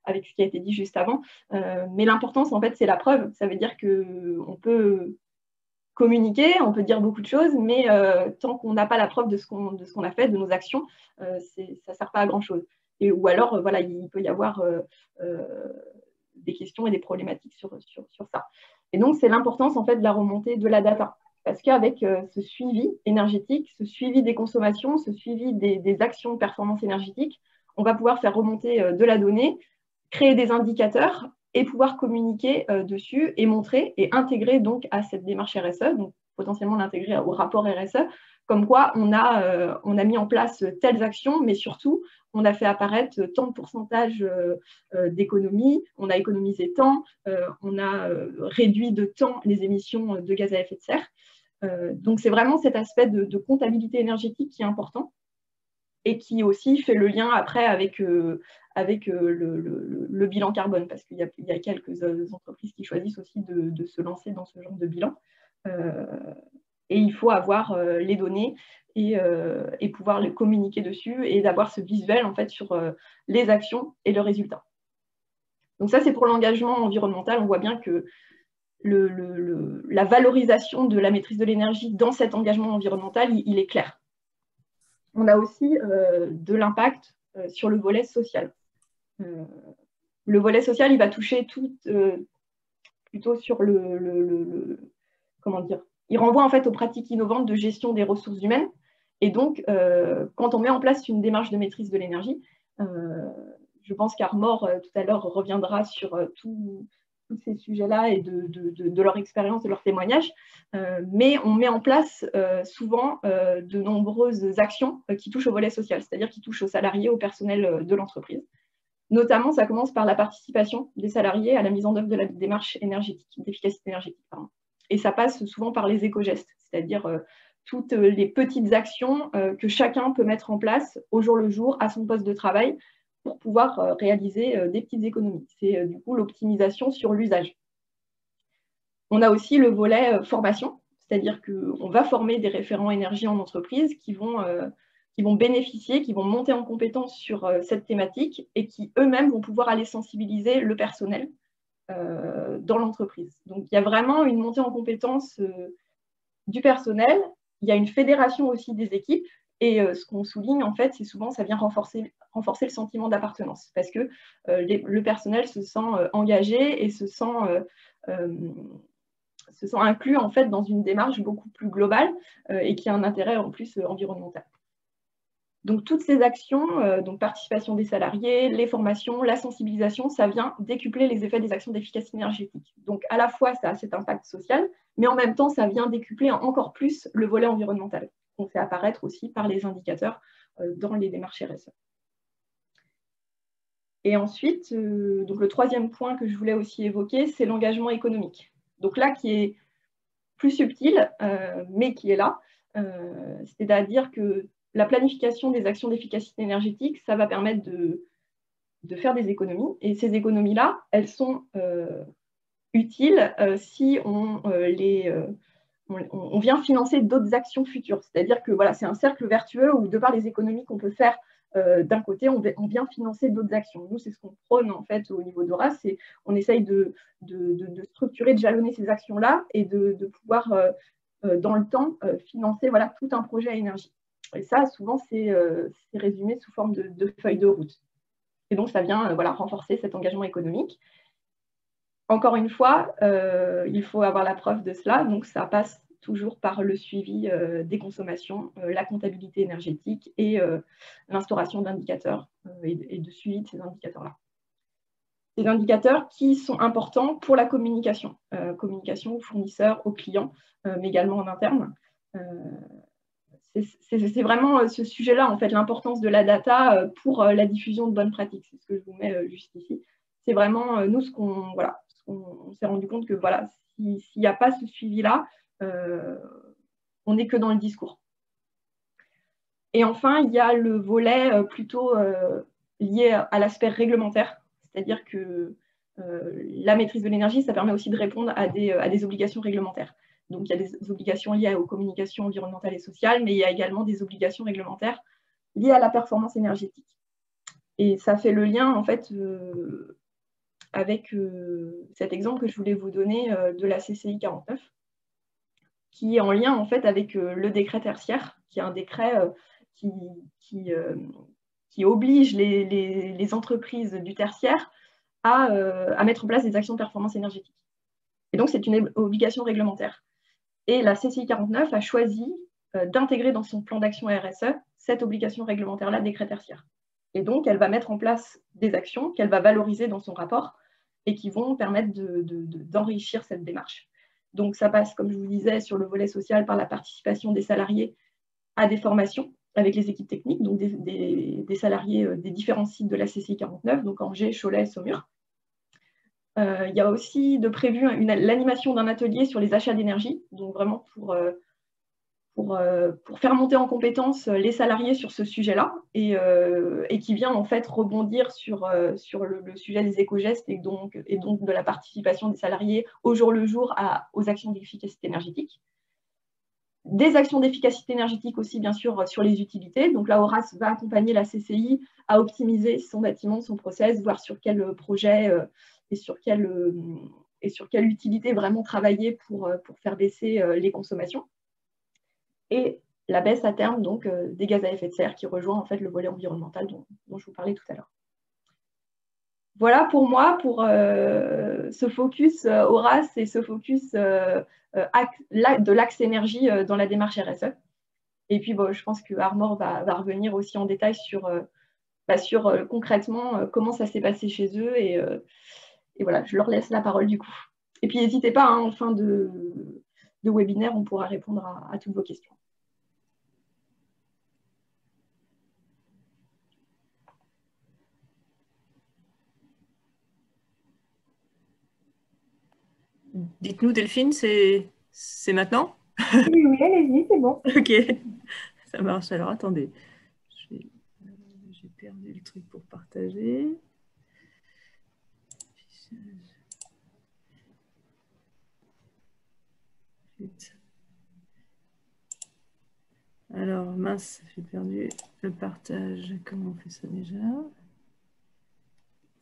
[SPEAKER 2] avec ce qui a été dit juste avant. Mais l'importance, en fait, c'est la preuve. Ça veut dire qu'on peut communiquer, on peut dire beaucoup de choses, mais tant qu'on n'a pas la preuve de ce qu'on a fait, de nos actions, ça ne sert pas à grand-chose. Ou alors, voilà, il peut y avoir des questions et des problématiques sur ça. Et donc, c'est l'importance, en fait, de la remontée de la data. Parce qu'avec ce suivi énergétique, ce suivi des consommations, ce suivi des actions de performance énergétique, on va pouvoir faire remonter de la donnée, créer des indicateurs et pouvoir communiquer dessus et montrer et intégrer donc à cette démarche RSE, donc potentiellement l'intégrer au rapport RSE, comme quoi on a mis en place telles actions, mais surtout on a fait apparaître tant de pourcentage d'économie, on a économisé tant, on a réduit de tant les émissions de gaz à effet de serre. Donc c'est vraiment cet aspect de comptabilité énergétique qui est important et qui aussi fait le lien après avec le bilan carbone, parce qu'il y a quelques entreprises qui choisissent aussi de se lancer dans ce genre de bilan. Et il faut avoir les données et pouvoir les communiquer dessus et d'avoir ce visuel en fait sur les actions et le résultat. Donc ça, c'est pour l'engagement environnemental. On voit bien que la valorisation de la maîtrise de l'énergie dans cet engagement environnemental, il est clair. On a aussi de l'impact sur le volet social. Le volet social, il va toucher plutôt sur comment dire, il renvoie en fait aux pratiques innovantes de gestion des ressources humaines. Et donc, quand on met en place une démarche de maîtrise de l'énergie, je pense qu'Armor, tout à l'heure, reviendra sur tous ces sujets-là et de leur expérience, de leur témoignage. Mais on met en place souvent de nombreuses actions qui touchent au volet social, c'est-à-dire qui touchent aux salariés, au personnel de l'entreprise. Notamment, ça commence par la participation des salariés à la mise en œuvre de la démarche énergétique, d'efficacité énergétique. Pardon. Et ça passe souvent par les éco-gestes, c'est-à-dire toutes les petites actions que chacun peut mettre en place au jour le jour à son poste de travail pour pouvoir réaliser des petites économies. C'est du coup l'optimisation sur l'usage. On a aussi le volet formation, c'est-à-dire qu'on va former des référents énergie en entreprise qui vont bénéficier, qui vont monter en compétence sur cette thématique et qui eux-mêmes vont pouvoir aller sensibiliser le personnel dans l'entreprise. Donc, il y a vraiment une montée en compétence du personnel. Il y a une fédération aussi des équipes. Et ce qu'on souligne, en fait, c'est souvent, ça vient renforcer le sentiment d'appartenance parce que le personnel se sent engagé et se sent inclus, en fait, dans une démarche beaucoup plus globale et qui a un intérêt, en plus, environnemental. Donc, toutes ces actions, donc participation des salariés, les formations, la sensibilisation, ça vient décupler les effets des actions d'efficacité énergétique. Donc, à la fois, ça a cet impact social, mais en même temps, ça vient décupler encore plus le volet environnemental. On fait apparaître aussi par les indicateurs dans les démarches RSE. Et ensuite, donc le troisième point que je voulais aussi évoquer, c'est l'engagement économique. Donc là, qui est plus subtil, mais qui est là. C'est-à-dire que la planification des actions d'efficacité énergétique, ça va permettre de faire des économies. Et ces économies-là, elles sont utiles si on vient financer d'autres actions futures. C'est-à-dire que voilà, c'est un cercle vertueux où, de par les économies qu'on peut faire d'un côté, on vient financer d'autres actions. Nous, c'est ce qu'on prône en fait au niveau d'Horace, c'est on essaye de structurer, de jalonner ces actions-là et de pouvoir, dans le temps, financer voilà, tout un projet à énergie. Et ça, souvent, c'est résumé sous forme de feuille de route. Et donc, ça vient voilà, renforcer cet engagement économique. Encore une fois, il faut avoir la preuve de cela. Donc, ça passe toujours par le suivi des consommations, la comptabilité énergétique et l'instauration d'indicateurs et de suivi de ces indicateurs-là. Des indicateurs qui sont importants pour la communication aux fournisseurs, aux clients, mais également en interne. C'est vraiment ce sujet-là, en fait, l'importance de la data pour la diffusion de bonnes pratiques. C'est ce que je vous mets juste ici. C'est vraiment, nous, on s'est rendu compte que voilà, s'il n'y a pas ce suivi-là, on n'est que dans le discours. Et enfin, il y a le volet plutôt lié à l'aspect réglementaire, c'est-à-dire que la maîtrise de l'énergie, ça permet aussi de répondre à des obligations réglementaires. Donc, il y a des obligations liées aux communications environnementales et sociales, mais il y a également des obligations réglementaires liées à la performance énergétique. Et ça fait le lien, en fait, avec cet exemple que je voulais vous donner de la CCI 49, qui est en lien, en fait, avec le décret tertiaire, qui est un décret qui oblige les entreprises du tertiaire à mettre en place des actions de performance énergétique. Et donc, c'est une obligation réglementaire. Et la CCI 49 a choisi d'intégrer dans son plan d'action RSE cette obligation réglementaire-là, décret tertiaire. Et donc, elle va mettre en place des actions qu'elle va valoriser dans son rapport et qui vont permettre d'enrichir cette démarche. Donc, ça passe, comme je vous disais, sur le volet social par la participation des salariés à des formations avec les équipes techniques, donc des salariés des différents sites de la CCI 49, donc Angers, Cholet, Saumur. Il y a aussi de prévu l'animation d'un atelier sur les achats d'énergie, donc vraiment pour faire monter en compétence les salariés sur ce sujet-là, et qui vient en fait rebondir sur le sujet des éco-gestes et donc de la participation des salariés au jour le jour aux actions d'efficacité énergétique. Des actions d'efficacité énergétique aussi, bien sûr, sur les utilités. Donc là, Horace va accompagner la CCI à optimiser son bâtiment, son process, voir sur quel projet et sur quelle utilité vraiment travailler pour faire baisser les consommations. Et la baisse à terme donc, des gaz à effet de serre qui rejoint en fait le volet environnemental dont je vous parlais tout à l'heure. Voilà pour moi, pour ce focus Horace et ce focus de l'axe énergie dans la démarche RSE. Et puis, bon, je pense que Armor va revenir aussi en détail sur concrètement comment ça s'est passé chez eux. Et voilà, je leur laisse la parole du coup. Et puis, n'hésitez pas, hein, en fin de webinaire, on pourra répondre à toutes vos questions.
[SPEAKER 4] Dites-nous, Delphine, c'est maintenant?
[SPEAKER 1] Oui, allez-y, c'est bon.
[SPEAKER 4] Ok, ça marche. Alors, attendez. J'ai perdu le truc pour partager. Alors, mince, j'ai perdu le partage. Comment on fait ça déjà?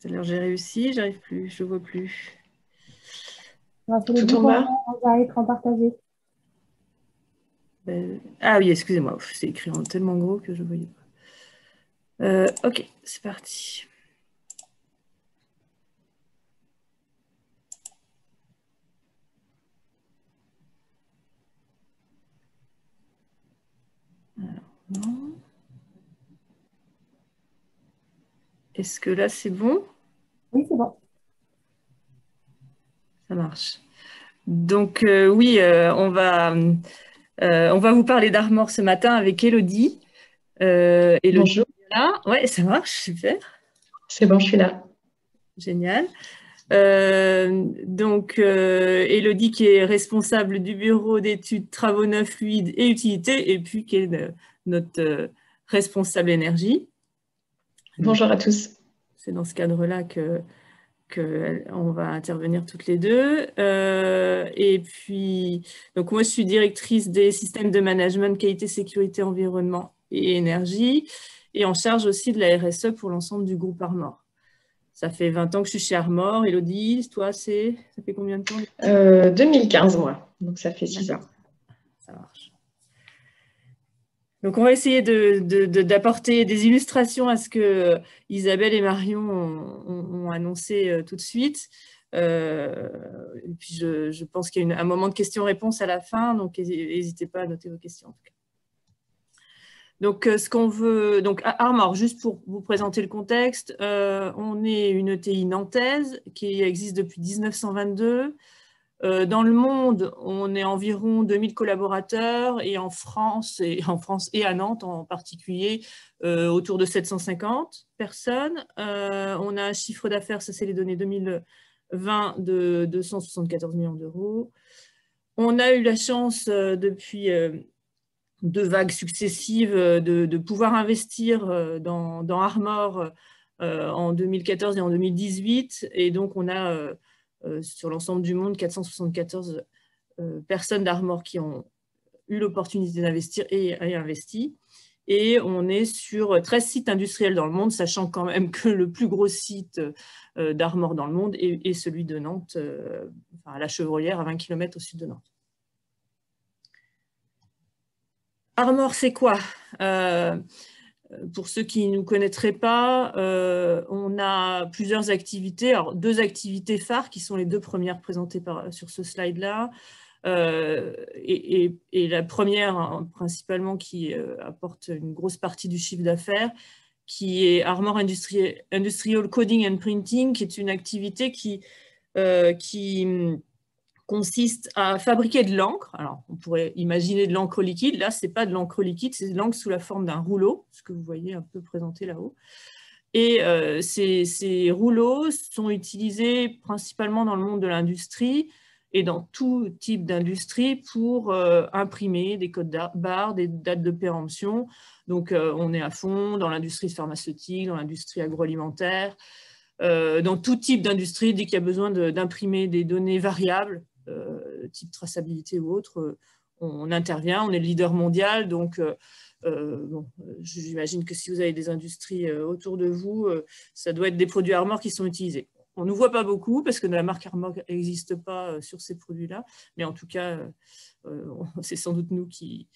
[SPEAKER 4] Tout à l'heure, j'ai réussi, j'arrive plus, je ne vois plus.
[SPEAKER 3] Tout en bas.
[SPEAKER 1] On va écran partagé.
[SPEAKER 4] Ah oui, excusez-moi, c'est écrit en tellement gros que je ne voyais pas. Ok, c'est parti. Alors, non. Est-ce que là, c'est bon?
[SPEAKER 1] Oui, c'est bon.
[SPEAKER 4] Ça marche. Donc, oui, on va vous parler d'Armor ce matin avec Élodie.
[SPEAKER 3] Bonjour.
[SPEAKER 4] Là. Ouais, ça marche, super.
[SPEAKER 3] C'est bon, je suis là.
[SPEAKER 4] Génial. Donc, Élodie qui est responsable du bureau d'études travaux neufs, fluides et utilités, et puis qui est notre responsable énergie.
[SPEAKER 3] Bonjour à tous.
[SPEAKER 4] C'est dans ce cadre-là qu'on va intervenir toutes les deux. Et puis, donc moi, je suis directrice des systèmes de management, qualité, sécurité, environnement et énergie, et en charge aussi de la RSE pour l'ensemble du groupe Armor. Ça fait 20 ans que je suis chez Armor. Élodie, toi, ça fait combien de temps?
[SPEAKER 3] 2015, moi. Donc, ça fait 6 ans.
[SPEAKER 4] Ça marche. Donc, on va essayer d'apporter des illustrations à ce que Isabelle et Marion ont annoncé tout de suite. Et puis, je pense qu'il y a un moment de questions-réponses à la fin, donc n'hésitez pas à noter vos questions. En tout cas. Donc, ce qu'on veut, donc Armor, juste pour vous présenter le contexte, on est une ETI nantaise qui existe depuis 1922. Dans le monde, on est environ 2000 collaborateurs et en France et à Nantes en particulier, autour de 750 personnes. On a un chiffre d'affaires, ça c'est les données 2020, de 274 millions d'euros. On a eu la chance depuis 2 vagues successives de pouvoir investir dans Armor en 2014 et en 2018. Et donc, on a sur l'ensemble du monde 474 personnes d'Armor qui ont eu l'opportunité d'investir et investi. Et on est sur 13 sites industriels dans le monde, sachant quand même que le plus gros site d'Armor dans le monde est celui de Nantes, à la Chevrolière, à 20 km au sud de Nantes. Armor, c'est quoi? Pour ceux qui ne nous connaîtraient pas, on a plusieurs activités. Alors, 2 activités phares qui sont les 2 premières présentées sur ce slide-là. Et la première, hein, principalement, qui apporte une grosse partie du chiffre d'affaires, qui est Armor Industrial Coding and Printing, qui est une activité qui consiste à fabriquer de l'encre. Alors, on pourrait imaginer de l'encre liquide. Là, ce n'est pas de l'encre liquide, c'est de l'encre sous la forme d'un rouleau, ce que vous voyez un peu présenté là-haut. Et ces rouleaux sont utilisés principalement dans le monde de l'industrie et dans tout type d'industrie pour imprimer des codes barres, des dates de péremption. Donc, on est à fond dans l'industrie pharmaceutique, dans l'industrie agroalimentaire, dans tout type d'industrie. Dès qu'il y a besoin d'imprimer des données variables, type traçabilité ou autre, on intervient. On est le leader mondial, donc bon, j'imagine que si vous avez des industries autour de vous, ça doit être des produits Armor qui sont utilisés. On ne nous voit pas beaucoup parce que la marque Armor n'existe pas sur ces produits-là, mais en tout cas, c'est sans doute nous qui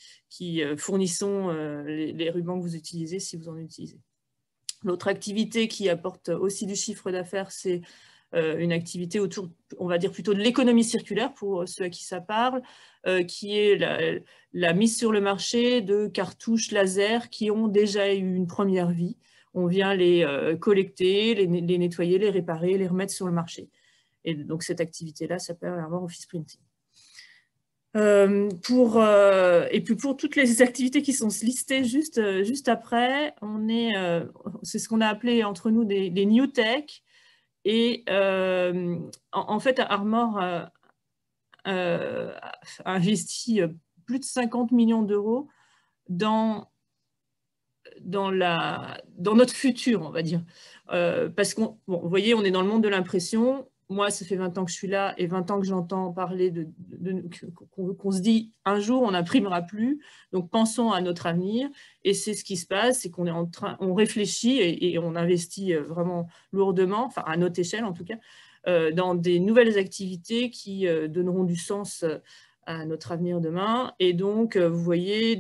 [SPEAKER 4] fournissons les rubans que vous utilisez si vous en utilisez. L'autre activité qui apporte aussi du chiffre d'affaires, c'est une activité autour, on va dire plutôt de l'économie circulaire pour ceux à qui ça parle, qui est la mise sur le marché de cartouches laser qui ont déjà eu une première vie. On vient les collecter, les nettoyer, les réparer, les remettre sur le marché. Et donc cette activité-là s'appelle Armor Office Printing. Et puis pour toutes les activités qui sont listées juste après, c'est ce qu'on a appelé entre nous des new tech. Et en fait, Armor a investi plus de 50 millions d'euros dans notre futur, on va dire. Parce qu'on, bon, vous voyez, on est dans le monde de l'impression. Moi, ça fait 20 ans que je suis là et 20 ans que j'entends parler qu'on se dit un jour, on n'imprimera plus. Donc, pensons à notre avenir. Et c'est ce qui se passe, c'est qu'on est on réfléchit et on investit vraiment lourdement, enfin à notre échelle en tout cas, dans des nouvelles activités qui donneront du sens à notre avenir demain. Et donc, vous voyez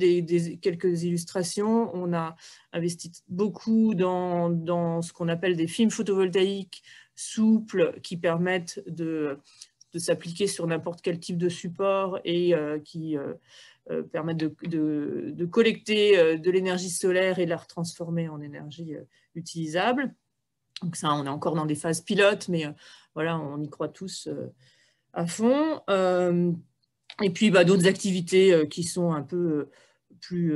[SPEAKER 4] quelques illustrations. On a investi beaucoup dans ce qu'on appelle des films photovoltaïques souples qui permettent de s'appliquer sur n'importe quel type de support et qui permettent de collecter de l'énergie solaire et de la retransformer en énergie utilisable. Donc ça, on est encore dans des phases pilotes, mais voilà, on y croit tous à fond. Et puis d'autres activités qui sont un peu plus...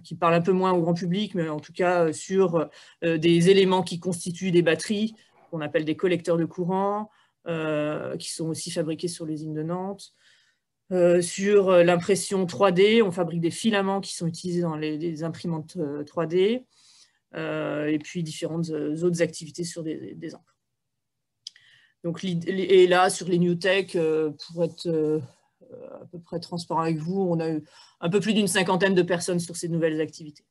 [SPEAKER 4] qui parlent un peu moins au grand public, mais en tout cas sur des éléments qui constituent des batteries, qu'on appelle des collecteurs de courant, qui sont aussi fabriqués sur l'usine de Nantes. Sur l'impression 3D, on fabrique des filaments qui sont utilisés dans les imprimantes 3D, et puis différentes autres activités sur des encres. Donc, et là, sur les New Tech, pour être à peu près transparent avec vous, on a eu un peu plus d'une 50aine de personnes sur ces nouvelles activités.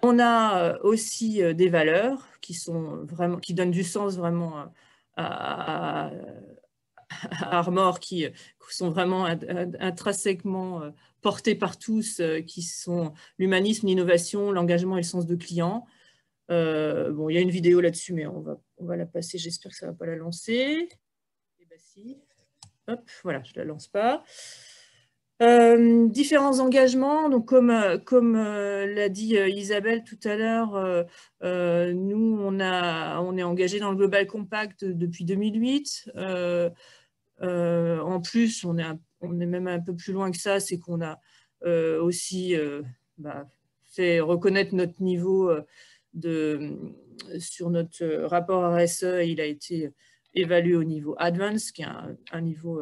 [SPEAKER 4] On a aussi des valeurs qui donnent du sens vraiment à Armor, qui sont vraiment intrinsèquement portées par tous, qui sont l'humanisme, l'innovation, l'engagement et le sens de client. Bon, il y a une vidéo là-dessus, mais on va la passer. J'espère que ça ne va pas la lancer. Et ben, si. Hop, voilà, je ne la lance pas. Différents engagements. Donc, comme l'a dit Isabelle tout à l'heure, nous, on est engagé dans le Global Compact depuis 2008. En plus, on est même un peu plus loin que ça, c'est qu'on a aussi fait reconnaître notre niveau sur notre rapport RSE. Il a été évalué au niveau Advanced, qui est un niveau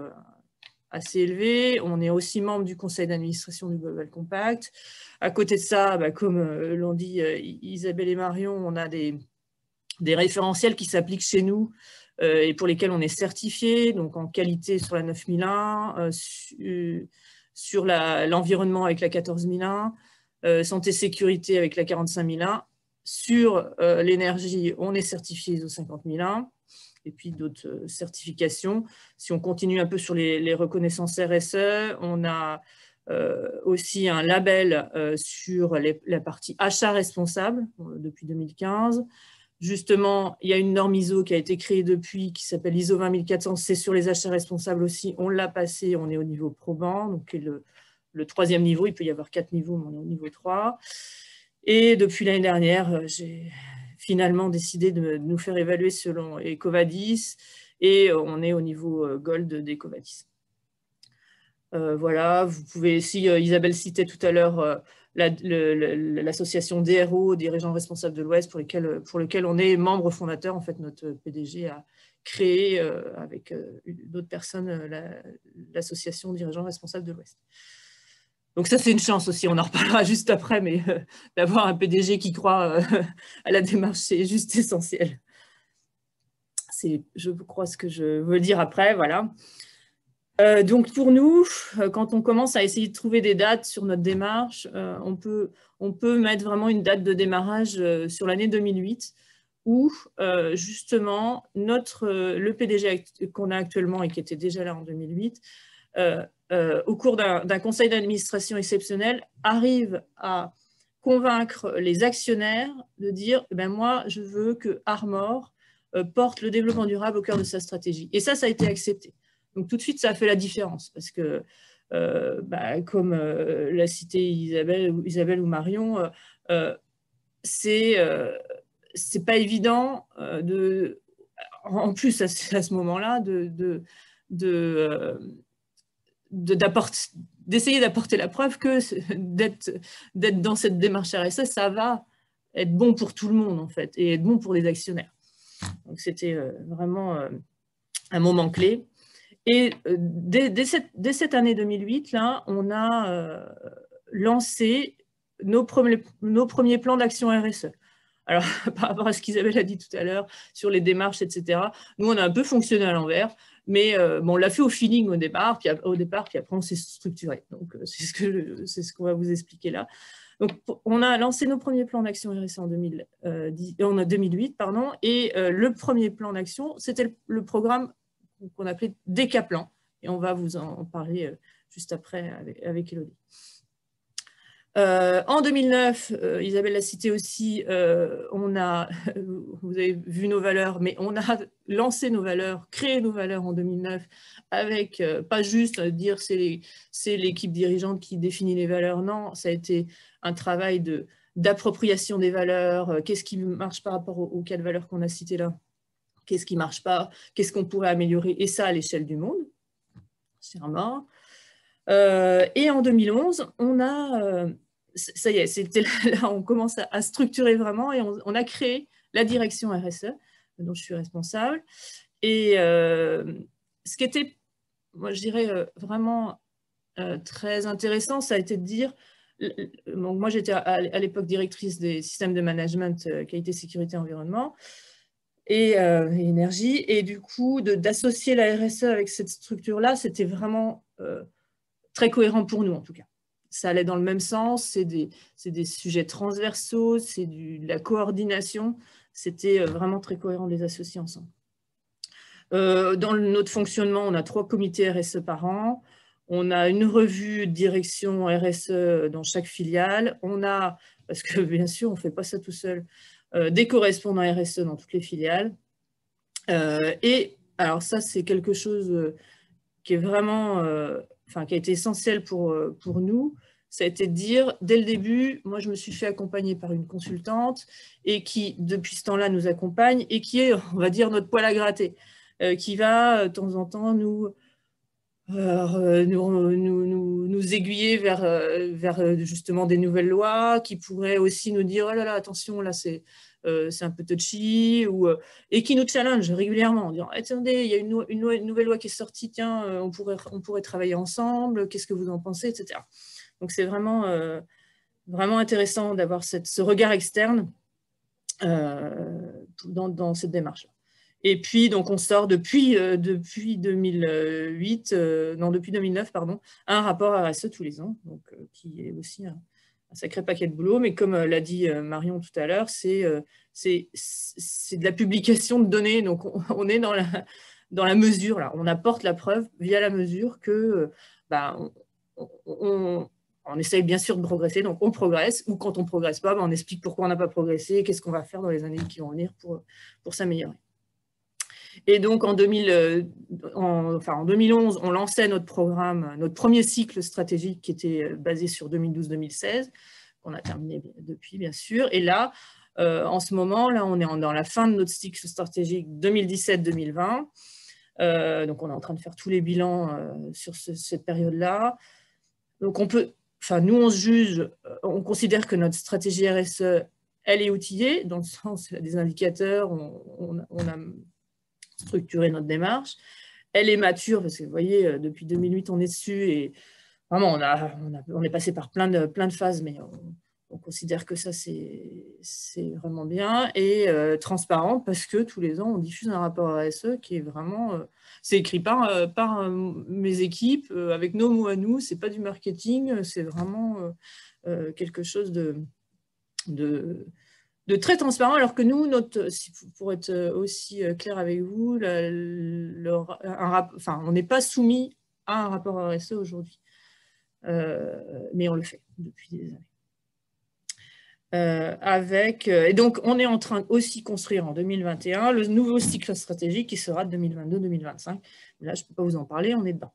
[SPEAKER 4] assez élevé. On est aussi membre du conseil d'administration du Global Compact. À côté de ça, comme l'ont dit Isabelle et Marion, on a des référentiels qui s'appliquent chez nous et pour lesquels on est certifié, donc en qualité sur la 9001, sur l'environnement avec la 14001, santé sécurité avec la 45001. Sur l'énergie, on est certifié ISO 50001 et puis d'autres certifications. Si on continue un peu sur les reconnaissances RSE, on a aussi un label sur la partie achat responsable depuis 2015. Justement, il y a une norme ISO qui a été créée depuis, qui s'appelle ISO 20400, c'est sur les achats responsables aussi. On l'a passé, on est au niveau probant, donc le 3e niveau. Il peut y avoir 4 niveaux, mais on est au niveau 3. Et depuis l'année dernière, j'ai finalement décidé de nous faire évaluer selon EcoVadis, et on est au niveau Gold d'EcoVadis. Voilà, vous pouvez, si Isabelle citait tout à l'heure l'association DRO, Dirigeants Responsables de l'Ouest, pour lequel on est membre fondateur. En fait, notre PDG a créé avec d'autres personnes l'association Dirigeants Responsables de l'Ouest. Donc ça, c'est une chance aussi, on en reparlera juste après, mais d'avoir un PDG qui croit à la démarche, c'est juste essentiel. C'est, je crois, ce que je veux dire après, voilà. Donc pour nous, quand on commence à essayer de trouver des dates sur notre démarche, on peut mettre vraiment une date de démarrage sur l'année 2008, où justement le PDG qu'on a actuellement et qui était déjà là en 2008, au cours d'un conseil d'administration exceptionnel, arrive à convaincre les actionnaires de dire ben moi je veux que Armor porte le développement durable au cœur de sa stratégie. Et ça a été accepté. Donc tout de suite, ça a fait la différence parce que, comme l'a cité Isabelle ou Marion, c'est pas évident en plus à ce moment-là d'essayer d'apporter la preuve que d'être dans cette démarche RSE, ça va être bon pour tout le monde en fait et être bon pour les actionnaires. Donc c'était vraiment un moment clé. Et dès cette année 2008, là, on a lancé nos premiers plans d'action RSE. Alors, par rapport à ce qu'Isabelle a dit tout à l'heure sur les démarches, etc., nous, on a un peu fonctionné à l'envers, mais bon, on l'a fait au feeling au départ, puis après, on s'est structuré. Donc, c'est ce qu'on va vous expliquer là. Donc, on a lancé nos premiers plans d'action RSE en 2008, pardon, et le premier plan d'action, c'était le programme qu'on appelait Décaplan, et on va vous en parler juste après avec Élodie. En 2009, Isabelle l'a cité aussi, vous avez vu nos valeurs, mais on a lancé nos valeurs, créé nos valeurs en 2009, avec pas juste dire c'est l'équipe dirigeante qui définit les valeurs, non, ça a été un travail d'appropriation des valeurs, qu'est-ce qui marche par rapport aux 4 valeurs qu'on a citées là, qu'est-ce qui ne marche pas, qu'est-ce qu'on pourrait améliorer, et ça à l'échelle du monde, c'est un mort. Et en 2011, on a, ça y est, c'était là, on commence à structurer vraiment, et on a créé la direction RSE, dont je suis responsable. Et ce qui était, moi je dirais, vraiment très intéressant, ça a été de dire, donc moi j'étais à l'époque directrice des systèmes de management qualité, sécurité, environnement, et énergie, et du coup d'associer la RSE avec cette structure-là, c'était vraiment très cohérent pour nous en tout cas. Ça allait dans le même sens, c'est des sujets transversaux, c'est de la coordination, c'était vraiment très cohérent de les associer ensemble. Dans notre fonctionnement, on a 3 comités RSE par an, on a une revue de direction RSE dans chaque filiale, on a, parce que bien sûr on ne fait pas ça tout seul, des correspondants RSE dans toutes les filiales. Et alors ça, c'est quelque chose qui est vraiment, qui a été essentiel pour nous. Ça a été de dire, dès le début, moi je me suis fait accompagner par une consultante et qui, depuis ce temps-là, nous accompagne et qui est, on va dire, notre poil à gratter, qui va de temps en temps nous aiguiller vers justement des nouvelles lois, qui pourraient aussi nous dire, oh là là, attention, là c'est un peu touchy, et qui nous challenge régulièrement en disant, attendez, il y a une nouvelle loi qui est sortie, tiens, on pourrait travailler ensemble, qu'est-ce que vous en pensez, etc. Donc c'est vraiment intéressant d'avoir ce regard externe dans cette démarche. Et puis, donc, on sort depuis 2009, pardon, un rapport RSE tous les ans, donc, qui est aussi un sacré paquet de boulot. Mais comme l'a dit Marion tout à l'heure, c'est de la publication de données. Donc, on est dans la mesure, là. On apporte la preuve via la mesure que on essaye bien sûr de progresser, donc on progresse, ou quand on ne progresse pas, on explique pourquoi on n'a pas progressé, qu'est-ce qu'on va faire dans les années qui vont venir pour s'améliorer. Et donc en 2011, on lançait notre programme, notre premier cycle stratégique qui était basé sur 2012-2016, qu'on a terminé depuis bien sûr. Et là, en ce moment, là, on est dans la fin de notre cycle stratégique 2017-2020. Donc on est en train de faire tous les bilans sur cette période-là. Donc nous on se juge, on considère que notre stratégie RSE, elle est outillée, dans le sens des indicateurs, on a structuré notre démarche. Elle est mature, parce que vous voyez, depuis 2008, on est dessus, et vraiment, on est passé par plein de phases, mais on considère que ça, c'est vraiment bien, et transparente, parce que tous les ans, on diffuse un rapport RSE qui est vraiment... c'est écrit par mes équipes, avec nos mots à nous, c'est pas du marketing, c'est vraiment quelque chose de très transparent, alors que nous, pour être aussi clair avec vous, on n'est pas soumis à un rapport RSE aujourd'hui, mais on le fait depuis des années. Et donc, on est en train aussi de construire en 2021 le nouveau cycle stratégique qui sera de 2022-2025. Là, je ne peux pas vous en parler, on est dedans.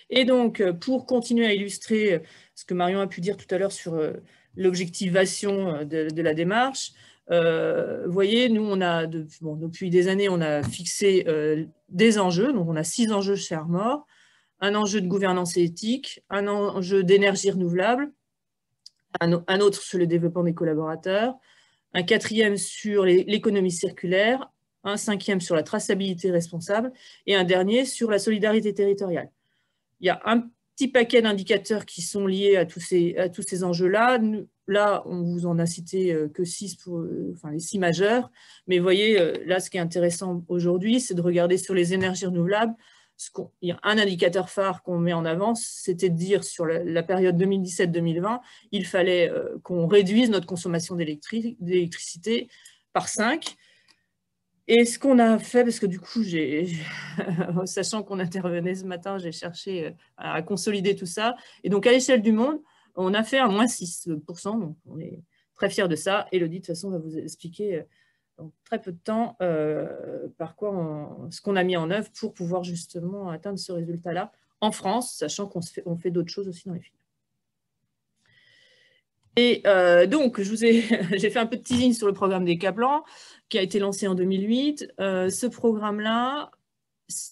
[SPEAKER 4] Et donc, pour continuer à illustrer ce que Marion a pu dire tout à l'heure sur l'objectivation de la démarche, vous voyez, nous, depuis des années, on a fixé des enjeux. Donc, on a 6 enjeux chez Armor. Un enjeu de gouvernance et éthique, un enjeu d'énergie renouvelable, un autre sur le développement des collaborateurs, un 4e sur l'économie circulaire, un 5e sur la traçabilité responsable et un dernier sur la solidarité territoriale. Il y a un petit paquet d'indicateurs qui sont liés à tous ces enjeux-là. Là, on vous en a cité que 6, les 6 majeurs. Mais vous voyez, là, ce qui est intéressant aujourd'hui, c'est de regarder sur les énergies renouvelables. Il y a un indicateur phare qu'on met en avant, c'était de dire sur la période 2017-2020, il fallait qu'on réduise notre consommation d'électricité par 5. Et ce qu'on a fait, parce que du coup, sachant qu'on intervenait ce matin, j'ai cherché à consolider tout ça. Et donc, à l'échelle du monde, on a fait un moins 6%. Donc, on est très fiers de ça. Élodie, de toute façon, va vous expliquer dans très peu de temps ce qu'on a mis en œuvre pour pouvoir justement atteindre ce résultat-là en France, sachant qu'on fait d'autres choses aussi dans les filières. Et donc, j'ai fait un peu de teasing sur le programme Décaplan, qui a été lancé en 2008. Ce programme-là,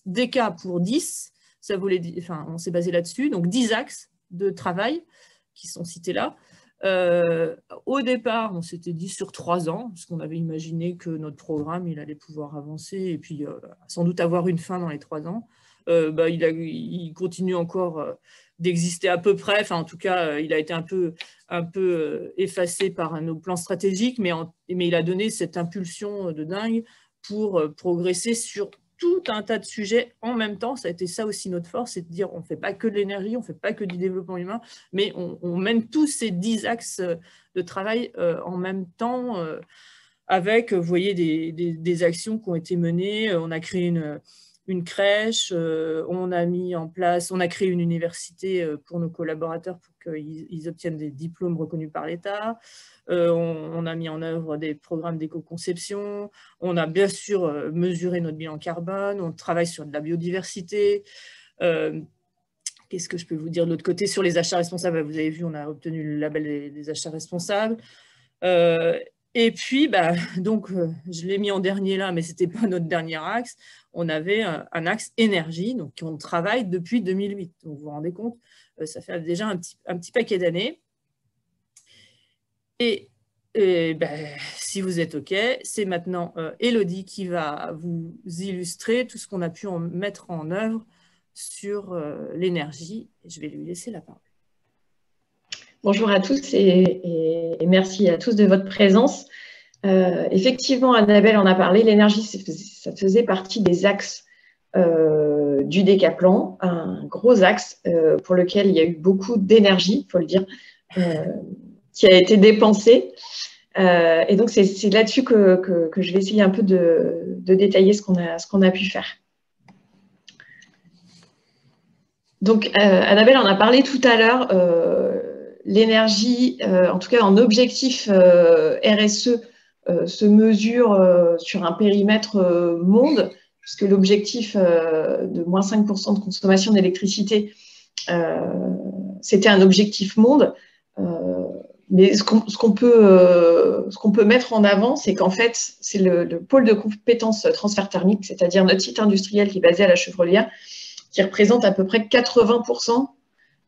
[SPEAKER 4] DK pour 10, ça voulait dire, on s'est basé là-dessus, donc 10 axes de travail qui sont cités là. Au départ, on s'était dit sur 3 ans, parce qu'on avait imaginé que notre programme, il allait pouvoir avancer et puis sans doute avoir une fin dans les 3 ans. Il continue encore d'exister à peu près, en tout cas, il a été un peu effacé par nos plans stratégiques, mais il a donné cette impulsion de dingue pour progresser sur tout un tas de sujets en même temps. Ça a été ça aussi notre force, c'est de dire on ne fait pas que de l'énergie, on ne fait pas que du développement humain, mais on mène tous ces 10 axes de travail en même temps avec, vous voyez, des actions qui ont été menées. On a créé une crèche, on a créé une université pour nos collaborateurs pour qu'ils obtiennent des diplômes reconnus par l'État. On a mis en œuvre des programmes d'éco-conception. On a bien sûr mesuré notre bilan carbone. On travaille sur de la biodiversité. Qu'est-ce que je peux vous dire de l'autre côté? Sur les achats responsables, vous avez vu, on a obtenu le label des achats responsables. Et puis, donc, je l'ai mis en dernier là, mais ce n'était pas notre dernier axe. On avait un axe énergie, donc on travaille depuis 2008. Donc, vous vous rendez compte, ça fait déjà un petit paquet d'années. Et si vous êtes OK, c'est maintenant Élodie qui va vous illustrer tout ce qu'on a pu mettre en œuvre sur l'énergie. Je vais lui laisser la parole.
[SPEAKER 5] Bonjour à tous et merci à tous de votre présence.
[SPEAKER 2] Effectivement, Annabelle en a parlé, l'énergie, ça faisait partie des axes du décaplan, un gros axe pour lequel il y a eu beaucoup d'énergie, il faut le dire, qui a été dépensée. Et donc, c'est là-dessus que je vais essayer un peu de détailler ce qu'on a pu faire. Donc, Annabelle en a parlé tout à l'heure, l'énergie, en tout cas en objectif RSE, se mesure sur un périmètre monde, puisque l'objectif de moins 5% de consommation d'électricité, c'était un objectif monde. Mais ce qu'on peut mettre en avant, c'est qu'en fait, c'est le pôle de compétences transfert thermique, c'est-à-dire notre site industriel qui est basé à la Chevrolière, qui représente à peu près 80%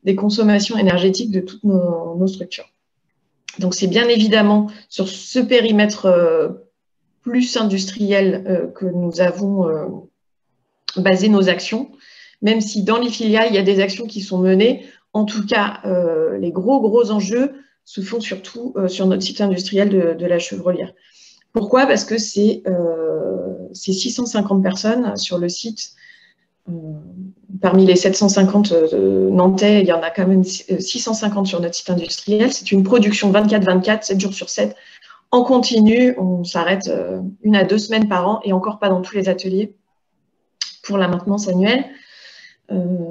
[SPEAKER 2] des consommations énergétiques de toutes nos structures. Donc, c'est bien évidemment sur ce périmètre plus industriel que nous avons basé nos actions, même si dans les filiales, il y a des actions qui sont menées. En tout cas, les gros enjeux se font surtout sur notre site industriel de la Chevrolière. Pourquoi? Parce que c'est 650 personnes sur le site. Parmi les 750 nantais, il y en a quand même 650 sur notre site industriel. C'est une production 24/24, 7 jours sur 7, en continu. On s'arrête 1 à 2 semaines par an et encore pas dans tous les ateliers pour la maintenance annuelle.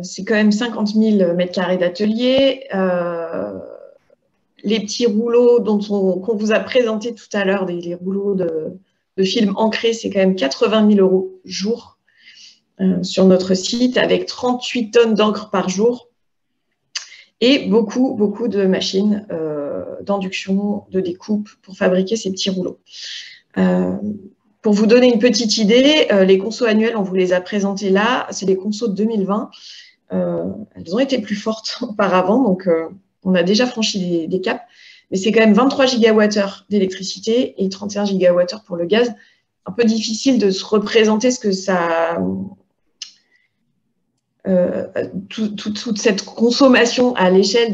[SPEAKER 2] C'est quand même 50 000 mètres carrés d'atelier. Les petits rouleaux qu'on vous a présentés tout à l'heure, les rouleaux de film ancrés, c'est quand même 80 000 € jour sur notre site, avec 38 tonnes d'encre par jour et beaucoup de machines d'induction, de découpe pour fabriquer ces petits rouleaux. Pour vous donner une petite idée, les consos annuels, on vous les a présentés là, c'est les consos de 2020. Elles ont été plus fortes auparavant, donc on a déjà franchi des caps, mais c'est quand même 23 gigawattheures d'électricité et 31 gigawattheures pour le gaz. Un peu difficile de se représenter ce que ça... toute cette consommation à l'échelle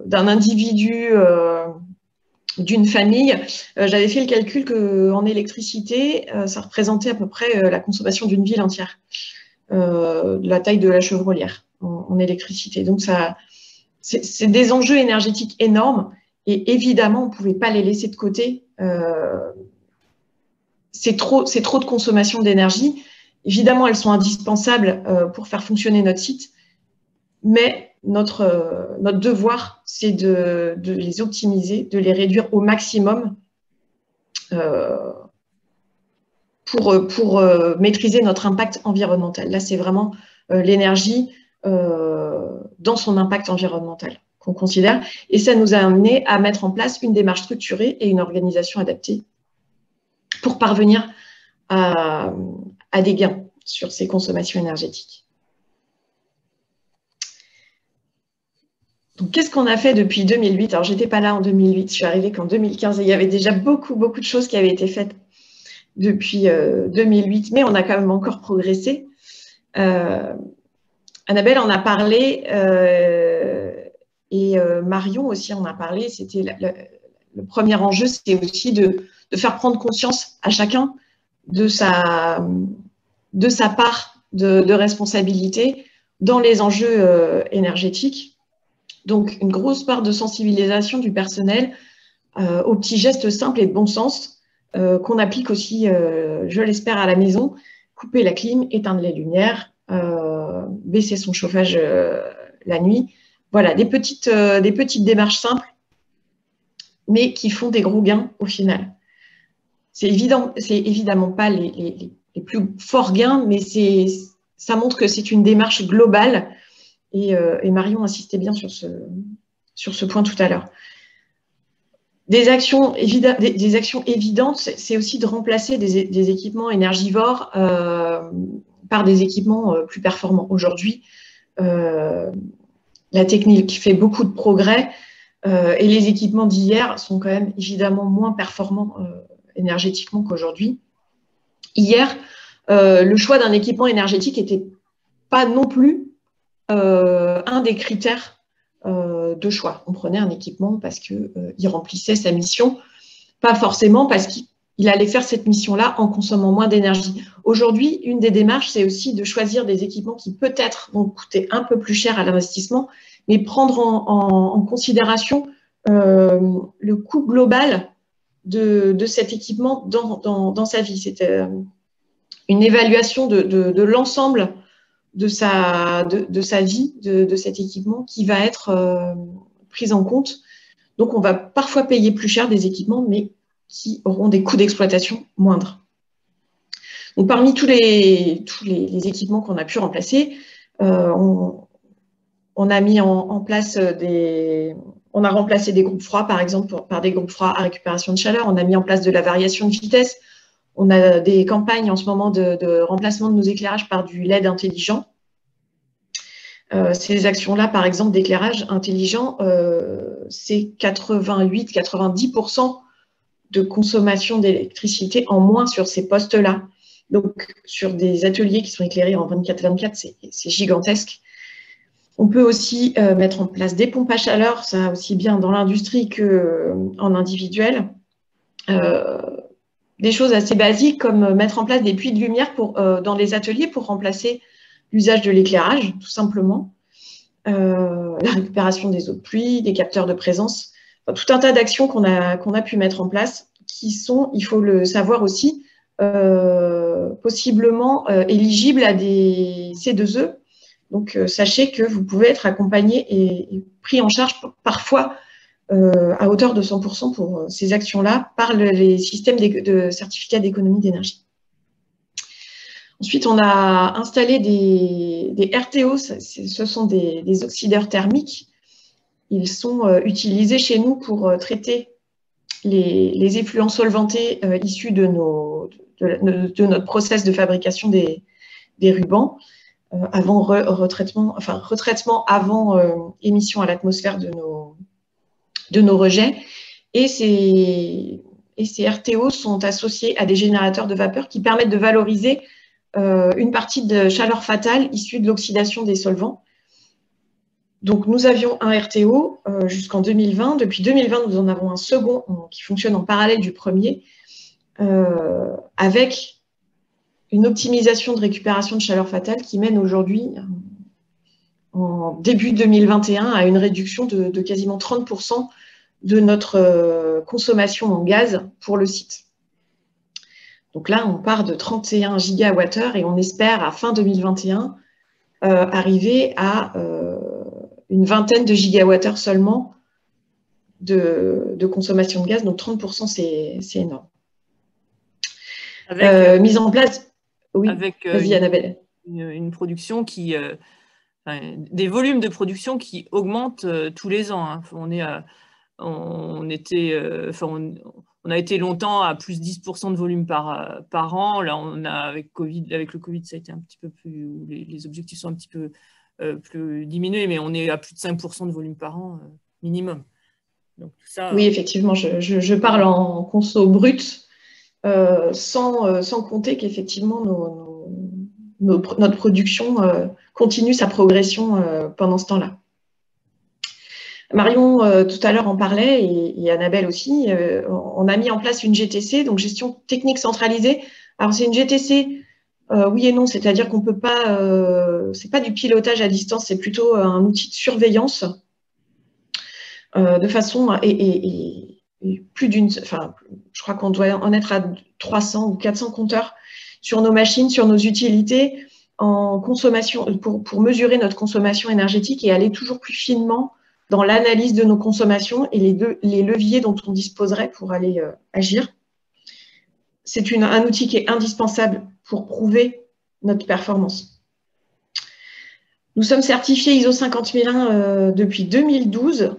[SPEAKER 2] d'un individu, d'une famille. J'avais fait le calcul qu'en électricité, ça représentait à peu près la consommation d'une ville entière, la taille de la Chevrolière en électricité. Donc, c'est des enjeux énergétiques énormes et évidemment, on ne pouvait pas les laisser de côté. C'est trop de consommation d'énergie. Évidemment, elles sont indispensables pour faire fonctionner notre site, mais notre devoir, c'est de les optimiser, de les réduire au maximum pour maîtriser notre impact environnemental. Là, c'est vraiment l'énergie dans son impact environnemental qu'on considère. Et ça nous a amené à mettre en place une démarche structurée et une organisation adaptée pour parvenir à des gains sur ces consommations énergétiques. Donc, qu'est-ce qu'on a fait depuis 2008? Alors, je n'étais pas là en 2008, je suis arrivée qu'en 2015 et il y avait déjà beaucoup de choses qui avaient été faites depuis 2008, mais on a quand même encore progressé. Annabelle en a parlé et Marion aussi en a parlé. C'était le premier enjeu, c'est aussi de faire prendre conscience à chacun de sa part de responsabilité dans les enjeux énergétiques. Donc, une grosse part de sensibilisation du personnel aux petits gestes simples et de bon sens qu'on applique aussi, je l'espère, à la maison. Couper la clim, éteindre les lumières, baisser son chauffage la nuit. Voilà, des petites démarches simples, mais qui font des gros gains au final. C'est évidemment pas les plus forts gains, mais ça montre que c'est une démarche globale et Marion insistait bien sur ce point tout à l'heure. Des actions évidentes, c'est aussi de remplacer des équipements énergivores par des équipements plus performants. Aujourd'hui, la technique fait beaucoup de progrès et les équipements d'hier sont quand même évidemment moins performants énergétiquement qu'aujourd'hui. Hier, le choix d'un équipement énergétique n'était pas non plus un des critères de choix. On prenait un équipement parce qu'il remplissait sa mission.
[SPEAKER 5] Pas forcément parce qu'il allait faire cette mission-là en consommant moins d'énergie. Aujourd'hui, une des démarches, c'est aussi de choisir des équipements qui peut-être vont coûter un peu plus cher à l'investissement, mais prendre en considération le coût global de cet équipement dans sa vie. C'est une évaluation de l'ensemble de sa vie, de cet équipement qui va être prise en compte. Donc, on va parfois payer plus cher des équipements, mais qui auront des coûts d'exploitation moindres. Donc, parmi tous les équipements qu'on a pu remplacer, on a mis en place on a remplacé des groupes froids, par exemple, par des groupes froids à récupération de chaleur. On a mis en place de la variation de vitesse. On a des campagnes en ce moment de remplacement de nos éclairages par du LED intelligent. Ces actions-là, par exemple, d'éclairage intelligent, c'est 88-90% de consommation d'électricité en moins sur ces postes-là. Donc, sur des ateliers qui sont éclairés en 24/24, c'est gigantesque. On peut aussi mettre en place des pompes à chaleur, ça aussi bien dans l'industrie qu'en individuel. Des choses assez basiques comme mettre en place des puits de lumière dans les ateliers pour remplacer l'usage de l'éclairage, tout simplement. La récupération des eaux de pluie, des capteurs de présence, enfin, tout un tas d'actions qu'on a pu mettre en place qui sont, il faut le savoir aussi, possiblement éligibles à des C2E. Donc, sachez que vous pouvez être accompagné et pris en charge parfois à hauteur de 100% pour ces actions-là par les systèmes de certificats d'économie d'énergie. Ensuite, on a installé des RTO, ce sont des oxydeurs thermiques. Ils sont utilisés chez nous pour traiter les effluents solventés issus de notre process de fabrication des rubans. Avant retraitement avant émission à l'atmosphère de nos rejets. Et ces RTO sont associés à des générateurs de vapeur qui permettent de valoriser une partie de chaleur fatale issue de l'oxydation des solvants. Donc, nous avions un RTO jusqu'en 2020. Depuis 2020, nous en avons un second qui fonctionne en parallèle du premier, avec une optimisation de récupération de chaleur fatale qui mène aujourd'hui, en début 2021, à une réduction de quasiment 30% de notre consommation en gaz pour le site. Donc là, on part de 31 gigawattheures et on espère, à fin 2021, arriver à une vingtaine de gigawattheures seulement de consommation de gaz. Donc 30%, c'est énorme.
[SPEAKER 4] Avec,
[SPEAKER 5] mise en place... Oui,
[SPEAKER 4] vas-y
[SPEAKER 5] Annabelle.
[SPEAKER 4] Une production qui... des volumes de production qui augmentent tous les ans. Hein. On a été longtemps à plus 10% de volume par an. Là, avec le Covid, ça a été un petit peu plus... Les objectifs sont un petit peu plus diminués, mais on est à plus de 5% de volume par an minimum. Donc, tout ça,
[SPEAKER 5] oui, effectivement, je parle en conso brut, sans compter qu'effectivement, notre production continue sa progression pendant ce temps-là. Marion, tout à l'heure, en parlait, et Annabelle aussi. On a mis en place une GTC, donc gestion technique centralisée. Alors, c'est une GTC, oui et non, c'est-à-dire qu'on peut pas, c'est pas du pilotage à distance, c'est plutôt un outil de surveillance de façon, et plus d'une, enfin, je crois qu'on doit en être à 300 ou 400 compteurs sur nos machines, sur nos utilités, en consommation, pour mesurer notre consommation énergétique et aller toujours plus finement dans l'analyse de nos consommations et les leviers dont on disposerait pour aller agir. C'est un outil qui est indispensable pour prouver notre performance. Nous sommes certifiés ISO 50001 depuis 2012.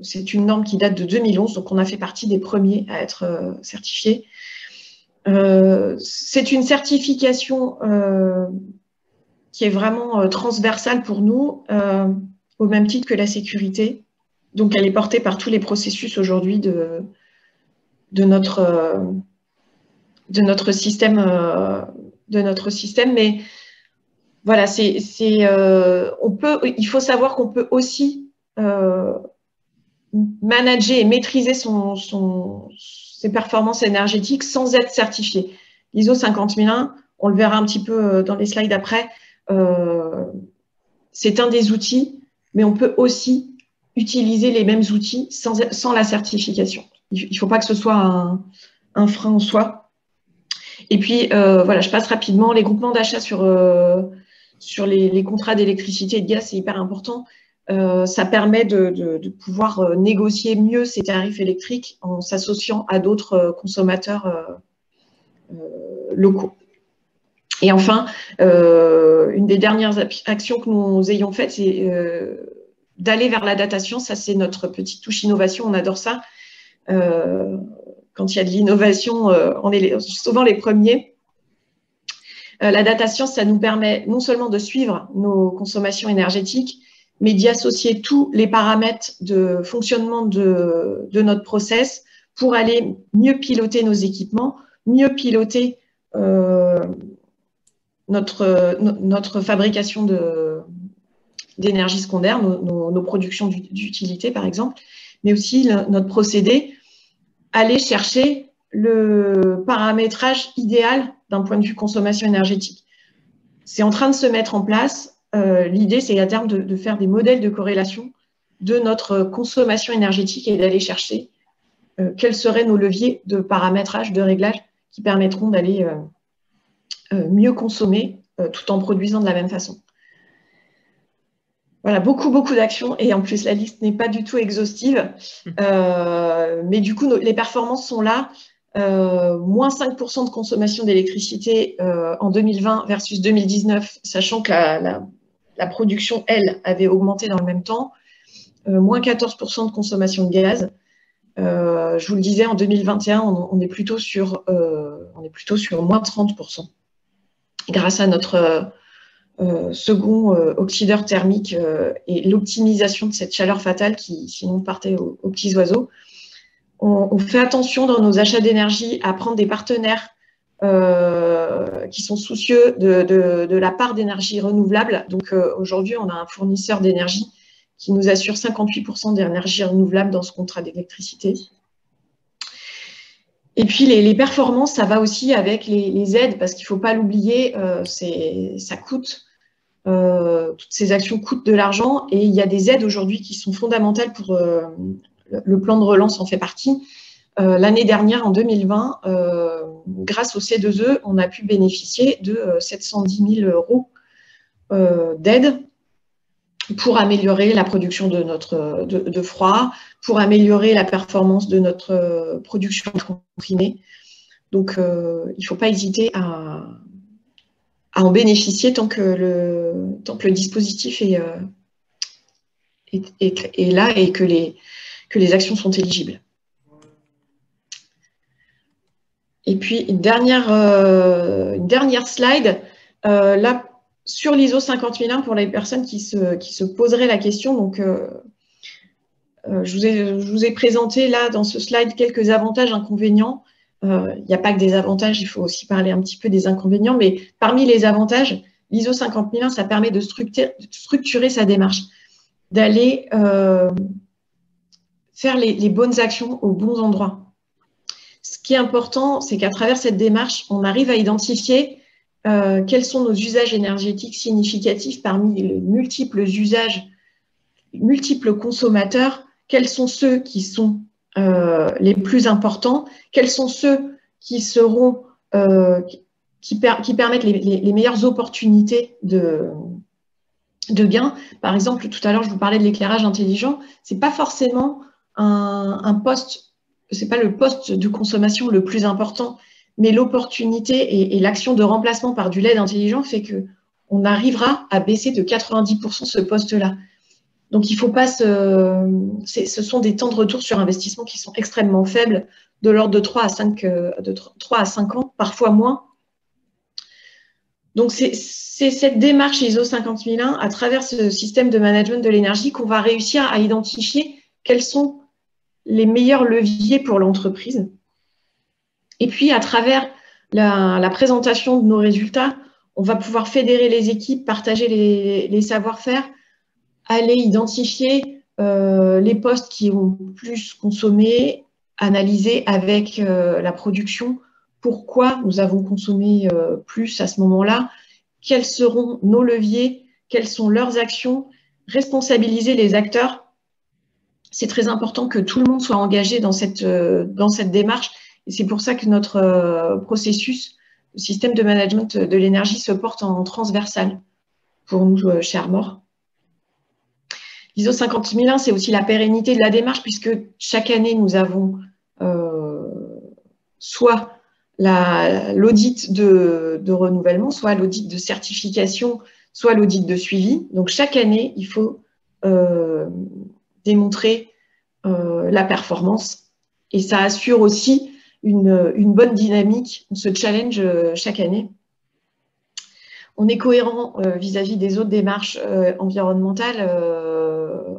[SPEAKER 5] C'est une norme qui date de 2011, donc on a fait partie des premiers à être certifiés. C'est une certification qui est vraiment transversale pour nous, au même titre que la sécurité. Donc, elle est portée par tous les processus aujourd'hui de notre système. Mais voilà, il faut savoir qu'on peut aussi manager et maîtriser ses performances énergétiques sans être certifié. L'ISO 50001, on le verra un petit peu dans les slides après, c'est un des outils, mais on peut aussi utiliser les mêmes outils sans la certification. Il ne faut pas que ce soit un frein en soi. Et puis, voilà, je passe rapidement. Les groupements d'achat sur les contrats d'électricité et de gaz, c'est hyper important. Ça permet de pouvoir négocier mieux ses tarifs électriques en s'associant à d'autres consommateurs locaux. Et enfin, une des dernières actions que nous ayons faites, c'est d'aller vers la datation. Ça, c'est notre petite touche innovation. On adore ça. Quand il y a de l'innovation, on est souvent les premiers. La datation, ça nous permet non seulement de suivre nos consommations énergétiques, mais d'y associer tous les paramètres de fonctionnement de notre process pour aller mieux piloter nos équipements, mieux piloter notre fabrication d'énergie secondaire, nos productions d'utilité, par exemple, mais aussi notre procédé, aller chercher le paramétrage idéal d'un point de vue consommation énergétique. C'est en train de se mettre en place. L'idée, c'est à terme de faire des modèles de corrélation de notre consommation énergétique et d'aller chercher quels seraient nos leviers de paramétrage, de réglage qui permettront d'aller mieux consommer tout en produisant de la même façon. Voilà, beaucoup d'actions et en plus la liste n'est pas du tout exhaustive, mais du coup les performances sont là, moins 5% de consommation d'électricité en 2020 versus 2019, sachant que la production, elle, avait augmenté dans le même temps, moins 14% de consommation de gaz. Je vous le disais, en 2021, on est plutôt sur moins 30%, grâce à notre second oxydeur thermique et l'optimisation de cette chaleur fatale qui sinon partait aux petits oiseaux. On fait attention dans nos achats d'énergie à prendre des partenaires qui sont soucieux de la part d'énergie renouvelable. Donc aujourd'hui, on a un fournisseur d'énergie qui nous assure 58% d'énergie renouvelable dans ce contrat d'électricité. Et puis les performances, ça va aussi avec les aides, parce qu'il ne faut pas l'oublier, ça coûte. Toutes ces actions coûtent de l'argent et il y a des aides aujourd'hui qui sont fondamentales pour le plan de relance en fait partie. L'année dernière, en 2020, grâce au C2E, on a pu bénéficier de 710 000 € d'aide pour améliorer la production de froid, pour améliorer la performance de notre production comprimée. Donc, il ne faut pas hésiter à en bénéficier tant que le dispositif est là et que les actions sont éligibles. Et puis, une dernière slide. Là, sur l'ISO 50001, pour les personnes qui se poseraient la question, donc, je vous ai présenté là, dans ce slide, quelques avantages, inconvénients. Il n'y a pas que des avantages, il faut aussi parler un petit peu des inconvénients, mais parmi les avantages, l'ISO 50001, ça permet de structurer sa démarche, d'aller faire les bonnes actions aux bons endroits. Ce qui est important, c'est qu'à travers cette démarche, on arrive à identifier quels sont nos usages énergétiques significatifs parmi les multiples usages, multiples consommateurs, quels sont ceux qui sont les plus importants, quels sont ceux qui seront qui permettent les meilleures opportunités de gains. Par exemple, tout à l'heure, je vous parlais de l'éclairage intelligent. C'est pas forcément un poste, c'est pas le poste de consommation le plus important, mais l'opportunité et l'action de remplacement par du LED intelligent fait que on arrivera à baisser de 90% ce poste-là. Donc, il ne faut pas ce sont des temps de retour sur investissement qui sont extrêmement faibles, de l'ordre de 3 à 5 ans, parfois moins. Donc, c'est cette démarche ISO 50001, à travers ce système de management de l'énergie, qu'on va réussir à identifier quels sont les meilleurs leviers pour l'entreprise. Et puis, à travers la présentation de nos résultats, on va pouvoir fédérer les équipes, partager les savoir-faire, aller identifier les postes qui ont plus consommé, analyser avec la production pourquoi nous avons consommé plus à ce moment-là, quels seront nos leviers, quelles sont leurs actions, responsabiliser les acteurs. C'est très important que tout le monde soit engagé dans cette démarche. Et c'est pour ça que notre processus, le système de management de l'énergie, se porte en transversal pour nous, chez Armor. L'ISO 50001, c'est aussi la pérennité de la démarche, puisque chaque année, nous avons soit l'audit de renouvellement, soit l'audit de certification, soit l'audit de suivi. Donc, chaque année, il faut démontrer la performance. Et ça assure aussi une bonne dynamique. On se challenge chaque année. On est cohérent vis-à-vis des autres démarches environnementales.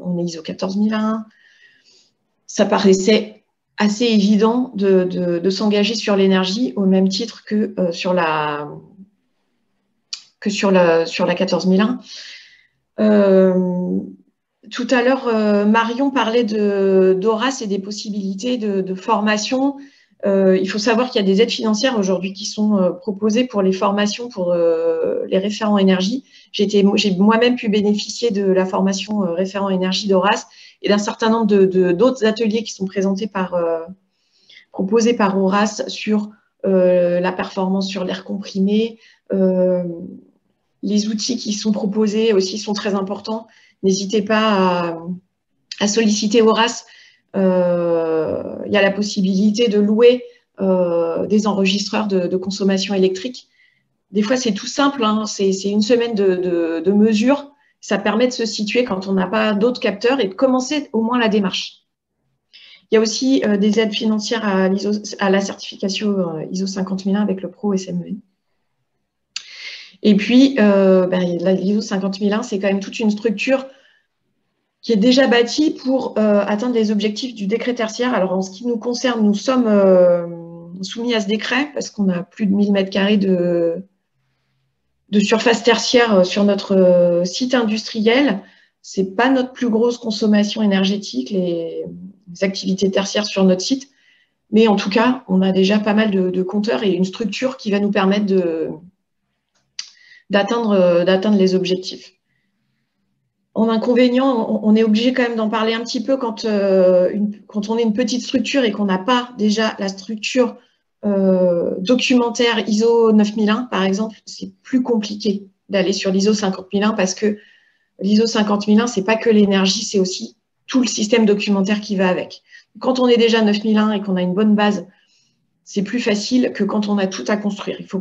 [SPEAKER 5] On est ISO 14001. Ça paraissait assez évident de s'engager sur l'énergie au même titre que sur la 14001. Tout à l'heure, Marion parlait d'Horace et des possibilités de formation. Il faut savoir qu'il y a des aides financières aujourd'hui qui sont proposées pour les formations pour les référents énergie. J'ai moi-même pu bénéficier de la formation référent énergie d'Horace et d'un certain nombre d'autres ateliers qui sont proposés par Horace sur la performance sur l'air comprimé. Les outils qui sont proposés aussi sont très importants. N'hésitez pas à solliciter Horace. Il y a la possibilité de louer des enregistreurs de consommation électrique. Des fois, c'est tout simple, hein. C'est une semaine de mesures. Ça permet de se situer quand on n'a pas d'autres capteurs et de commencer au moins la démarche. Il y a aussi des aides financières à la certification ISO 50001 avec le Pro SME. Et puis, l'ISO 50001, c'est quand même toute une structure qui est déjà bâtie pour atteindre les objectifs du décret tertiaire. Alors, en ce qui nous concerne, nous sommes soumis à ce décret parce qu'on a plus de 1000 m² de surface tertiaire sur notre site industriel. Ce n'est pas notre plus grosse consommation énergétique, les activités tertiaires sur notre site. Mais en tout cas, on a déjà pas mal de compteurs et une structure qui va nous permettre d'atteindre les objectifs. En inconvénient, on est obligé quand même d'en parler un petit peu quand on est une petite structure et qu'on n'a pas déjà la structure documentaire ISO 9001, par exemple. C'est plus compliqué d'aller sur l'ISO 50001 parce que l'ISO 50001, ce n'est pas que l'énergie, c'est aussi tout le système documentaire qui va avec. Quand on est déjà 9001 et qu'on a une bonne base, c'est plus facile que quand on a tout à construire. Il ne faut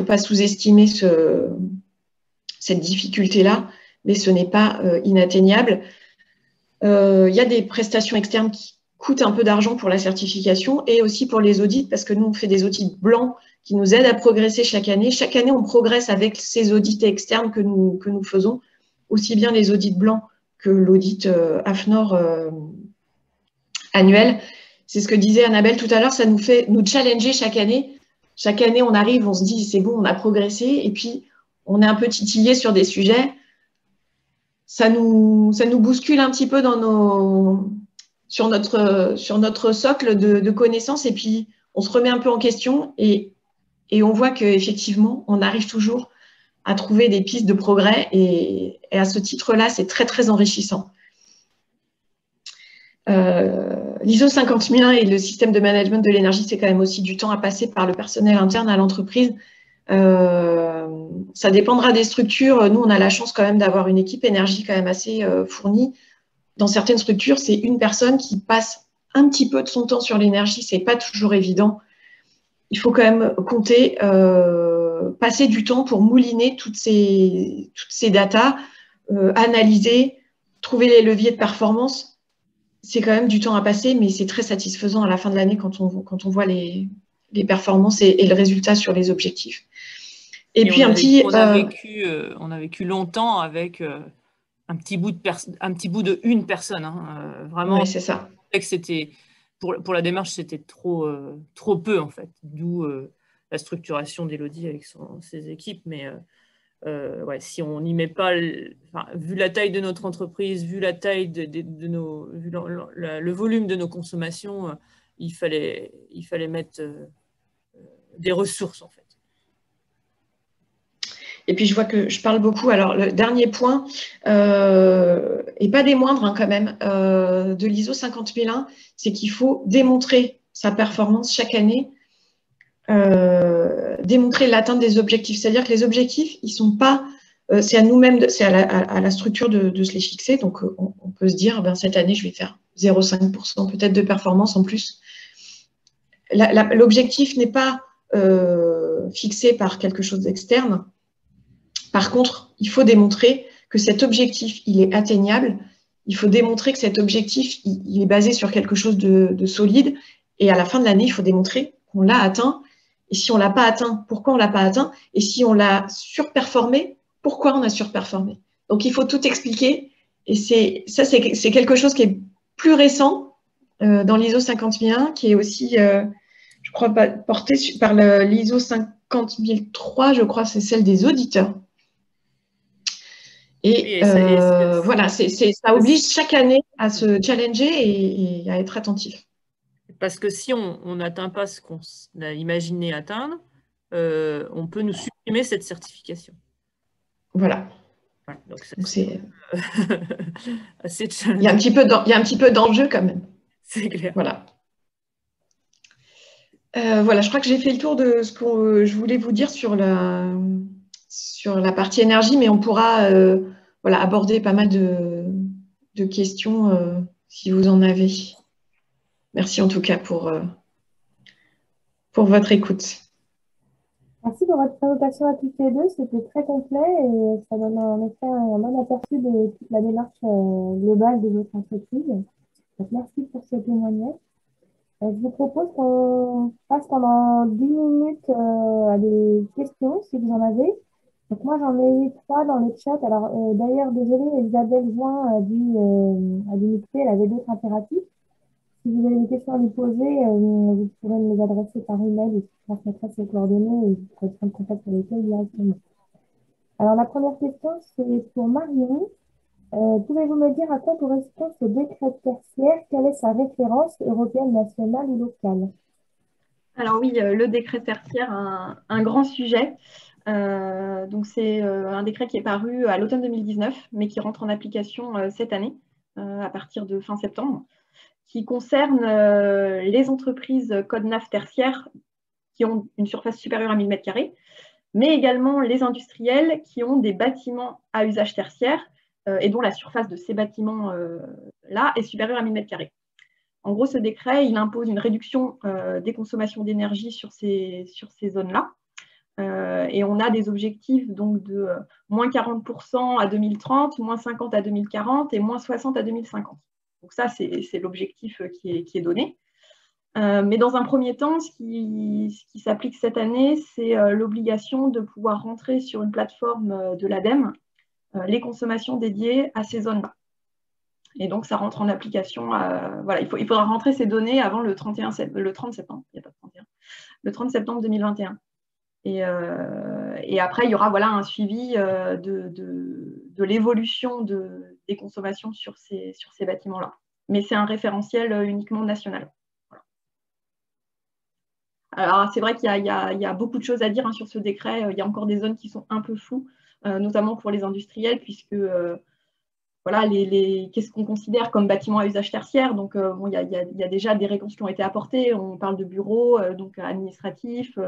[SPEAKER 5] pas sous-estimer cette difficulté-là, mais ce n'est pas inatteignable. Il y a des prestations externes qui coûtent un peu d'argent pour la certification et aussi pour les audits, parce que nous, on fait des audits blancs qui nous aident à progresser chaque année. Chaque année, on progresse avec ces audits externes que nous faisons, aussi bien les audits blancs que l'audit AFNOR annuel. C'est ce que disait Annabelle tout à l'heure, ça nous fait nous challenger chaque année. Chaque année, on arrive, on se dit, c'est bon, on a progressé, et puis on est un peu titillé sur des sujets. Ça nous bouscule un petit peu sur notre socle de connaissances, et puis on se remet un peu en question, et on voit qu'effectivement, on arrive toujours à trouver des pistes de progrès, et à ce titre-là, c'est très, très enrichissant. L'ISO 50001 et le système de management de l'énergie, c'est quand même aussi du temps à passer par le personnel interne à l'entreprise. Ça dépendra des structures. Nous, on a la chance quand même d'avoir une équipe énergie quand même assez fournie. Dans certaines structures, c'est une personne qui passe un petit peu de son temps sur l'énergie. Ce n'est pas toujours évident. Il faut quand même compter, passer du temps pour mouliner toutes ces datas, analyser, trouver les leviers de performance. C'est quand même du temps à passer, mais c'est très satisfaisant à la fin de l'année quand on voit les performances et le résultat sur les objectifs. Et puis
[SPEAKER 4] on a vécu longtemps avec un petit bout de une personne. Hein, vraiment,
[SPEAKER 5] oui, c'est ça.
[SPEAKER 4] C'était pour la démarche, c'était trop peu en fait. D'où la structuration d'Élodie avec ses équipes. Mais ouais, si on n'y met pas, vu la taille de notre entreprise, vu la taille vu le volume de nos consommations, il fallait mettre des ressources en fait.
[SPEAKER 5] Et puis je vois que je parle beaucoup. Alors le dernier point, et pas des moindres hein, quand même, de l'ISO 50001, c'est qu'il faut démontrer sa performance chaque année, démontrer l'atteinte des objectifs. C'est-à-dire que les objectifs, ils sont pas, c'est à nous-mêmes, c'est à la structure de se les fixer. Donc on peut se dire, ben, cette année, je vais faire 0,5% peut-être de performance en plus. L'objectif n'est pas fixé par quelque chose d'externe. Par contre, il faut démontrer que cet objectif, il est atteignable. Il faut démontrer que cet objectif, il est basé sur quelque chose de solide. Et à la fin de l'année, il faut démontrer qu'on l'a atteint. Et si on ne l'a pas atteint, pourquoi on ne l'a pas atteint? Et si on l'a surperformé, pourquoi on a surperformé? Donc, il faut tout expliquer. Et c'est quelque chose qui est plus récent dans l'ISO 50001, qui est aussi, je crois, porté par l'ISO 50003, je crois, c'est celle des auditeurs. Et voilà, ça oblige chaque année à se challenger et à être attentif.
[SPEAKER 4] Parce que si on n'atteint pas ce qu'on a imaginé atteindre, on peut nous supprimer cette certification.
[SPEAKER 5] Voilà.
[SPEAKER 4] Donc
[SPEAKER 5] c'est
[SPEAKER 4] assez challenging.
[SPEAKER 5] Il y a un petit peu d'enjeu quand même.
[SPEAKER 4] C'est clair.
[SPEAKER 5] Voilà. Voilà, je crois que j'ai fait le tour de ce que je voulais vous dire sur la partie énergie, mais on pourra voilà, aborder pas mal de questions si vous en avez. Merci en tout cas pour votre écoute.
[SPEAKER 1] Merci pour votre présentation à toutes les deux, c'était très complet et ça donne en effet un bon aperçu de toute la démarche globale de votre entreprise. Donc, merci pour ce témoignage. Je vous propose qu'on passe pendant 10 minutes à des questions, si vous en avez. Donc moi, j'en ai eu 3 dans le chat. Alors d'ailleurs, désolée, Isabelle Join a dû me quitter, elle avait d'autres impératifs. Si vous avez une question à lui poser, vous pourrez me les adresser par email et je transmettrai ses coordonnées et vous pourrez prendre contact avec elle directement. Alors la première question, c'est pour Marion. Pouvez-vous me dire à quoi correspond ce décret tertiaire? Quelle est sa référence européenne, nationale ou locale?
[SPEAKER 2] Alors oui, le décret tertiaire, un grand sujet. Donc c'est un décret qui est paru à l'automne 2019, mais qui rentre en application cette année, à partir de fin septembre, qui concerne les entreprises code NAF tertiaires qui ont une surface supérieure à 1000 m², mais également les industriels qui ont des bâtiments à usage tertiaire et dont la surface de ces bâtiments-là est supérieure à 1000 m². En gros, ce décret, il impose une réduction des consommations d'énergie sur ces zones-là. Et on a des objectifs donc de moins 40% à 2030, moins 50 à 2040 et moins 60 à 2050. Donc ça, c'est l'objectif qui est donné. Mais dans un premier temps, ce qui s'applique cette année, c'est l'obligation de pouvoir rentrer sur une plateforme de l'ADEME les consommations dédiées à ces zones-là. Et donc, ça rentre en application. Voilà, il faudra rentrer ces données avant le 30 septembre. Il n'y a pas de 31. Le 30 septembre 2021. Et après, il y aura voilà, un suivi de l'évolution des consommations sur ces bâtiments-là. Mais c'est un référentiel uniquement national. Voilà. Alors, c'est vrai qu'il y a beaucoup de choses à dire sur ce décret. Il y a encore des zones qui sont un peu floues, notamment pour les industriels, puisque voilà, qu'est-ce qu'on considère comme bâtiment à usage tertiaire? Donc, bon, il y a déjà des réponses qui ont été apportées. On parle de bureaux, donc administratifs,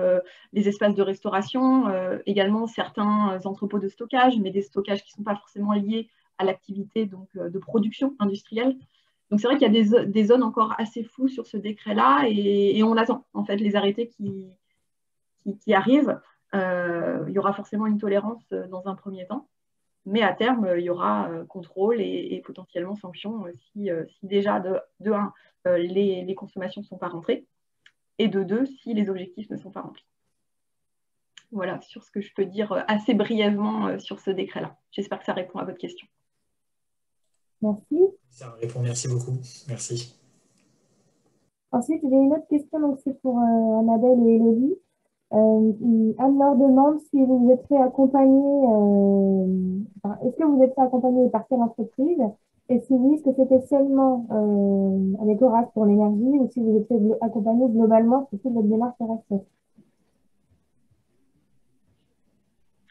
[SPEAKER 2] les espaces de restauration, également certains entrepôts de stockage, mais des stockages qui ne sont pas forcément liés à l'activité de production industrielle. Donc, c'est vrai qu'il y a des zones encore assez floues sur ce décret-là et on attend, en fait, les arrêtés qui arrivent. Il y aura forcément une tolérance dans un premier temps. Mais à terme, il y aura contrôle et potentiellement sanctions si déjà, de 1, les consommations ne sont pas rentrées, et de 2, si les objectifs ne sont pas remplis. Voilà sur ce que je peux dire assez brièvement sur ce décret-là. J'espère que ça répond à votre question.
[SPEAKER 1] Merci.
[SPEAKER 6] Ça répond, merci beaucoup. Merci.
[SPEAKER 1] Ensuite, j'ai une autre question, donc c'est pour Annabelle et Élodie. Anne-Laure demande si vous êtes fait accompagner, est-ce que vous êtes fait accompagner par quelle entreprise? Et si oui, est-ce que c'était seulement avec Horace pour l'énergie ou si vous êtes fait accompagner globalement sur toute votre démarche RSE?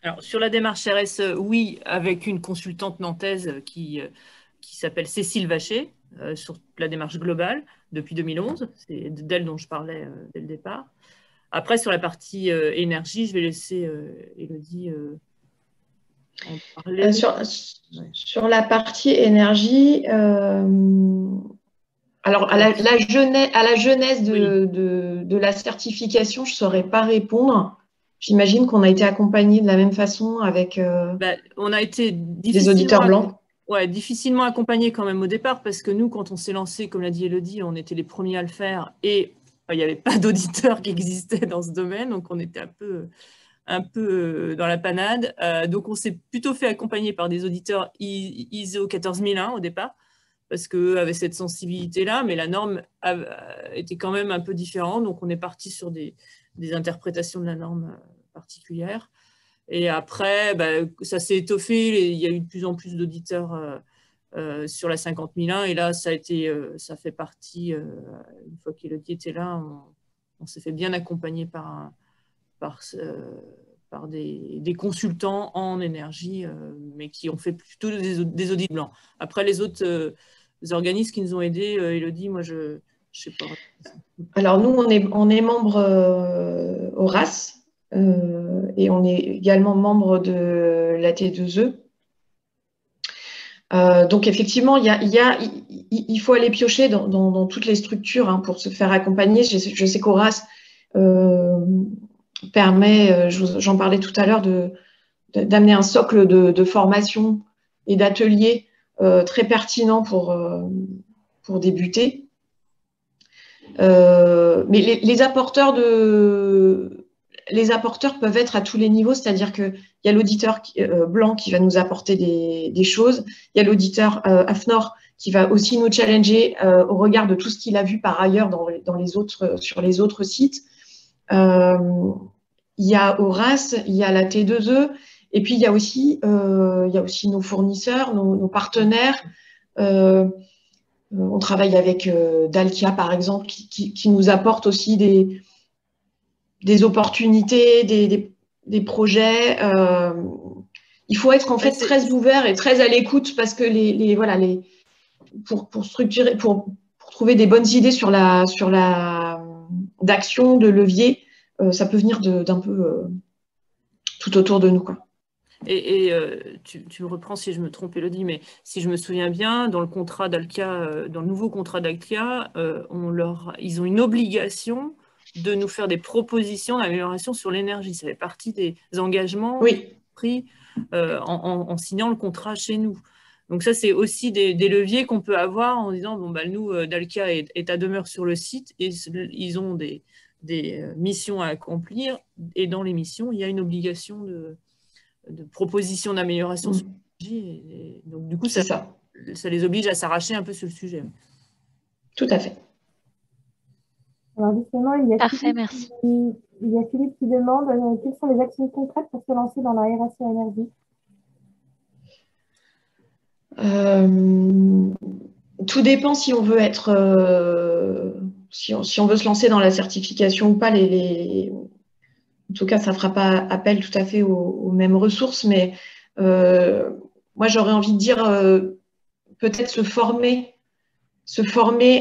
[SPEAKER 4] Alors, sur la démarche RSE, oui, avec une consultante nantaise qui s'appelle Cécile Vacher, sur la démarche globale depuis 2011. C'est d'elle dont je parlais dès le départ. Après, sur la partie énergie, je vais laisser Élodie en parler.
[SPEAKER 5] Sur la partie énergie, alors à la jeunesse de la certification, je ne saurais pas répondre. J'imagine qu'on a été accompagné de la même façon avec
[SPEAKER 4] on a été
[SPEAKER 5] des auditeurs blancs.
[SPEAKER 4] Ouais, difficilement accompagné quand même au départ, parce que nous, quand on s'est lancé, comme l'a dit Élodie, on était les premiers à le faire et il n'y avait pas d'auditeurs qui existaient dans ce domaine, donc on était un peu dans la panade. Donc on s'est plutôt fait accompagner par des auditeurs ISO 14001 au départ, parce qu'eux avaient cette sensibilité-là, mais la norme était quand même un peu différente, donc on est parti sur des interprétations de la norme particulière. Et après, ça s'est étoffé, il y a eu de plus en plus d'auditeurs sur la 50001, et là, ça fait partie, une fois qu'Élodie était là, on s'est fait bien accompagner par des consultants en énergie, mais qui ont fait plutôt des audits blancs. Après, les autres organismes qui nous ont aidés, Élodie, moi, je ne sais pas.
[SPEAKER 5] Alors, nous, on est membre Horace, et on est également membre de la T2E. Donc, effectivement, il faut aller piocher dans toutes les structures pour se faire accompagner. Je sais qu'Horace permet, j'en parlais tout à l'heure, d'amener un socle de formation et d'ateliers très pertinent pour débuter. Mais les apporteurs peuvent être à tous les niveaux, c'est-à-dire qu'il y a l'auditeur blanc qui va nous apporter des choses, il y a l'auditeur AFNOR qui va aussi nous challenger au regard de tout ce qu'il a vu par ailleurs sur les autres sites. Il y a Horace, il y a la T2E, et puis il y a aussi nos fournisseurs, nos partenaires. On travaille avec Dalkia, par exemple, qui nous apporte aussi des opportunités, des projets. Il faut être en fait très ouvert et très à l'écoute parce que pour structurer, pour trouver des bonnes idées sur d'action, de levier, ça peut venir d'un peu tout autour de nous, quoi.
[SPEAKER 4] Et tu me reprends si je me trompe, Élodie, mais si je me souviens bien, dans le contrat Dalkia, dans le nouveau contrat Dalkia, ils ont une obligation de nous faire des propositions d'amélioration sur l'énergie. Ça fait partie des engagements pris en signant le contrat chez nous. Donc ça, c'est aussi des leviers qu'on peut avoir en disant, bon, nous, Dalkia est à demeure sur le site et ils ont des missions à accomplir. Et dans les missions, il y a une obligation de propositions d'amélioration sur l'énergie. Et donc, du coup, ça les oblige à s'arracher un peu sur le sujet.
[SPEAKER 5] Tout à fait.
[SPEAKER 1] Alors justement, il y a
[SPEAKER 7] Parfait, merci.
[SPEAKER 1] Il y a Philippe qui demande quelles sont les actions concrètes pour se lancer dans la RSE énergie.
[SPEAKER 5] Tout dépend si on veut si on veut se lancer dans la certification ou pas. En tout cas, ça ne fera pas appel tout à fait aux mêmes ressources, mais moi, j'aurais envie de dire peut-être se former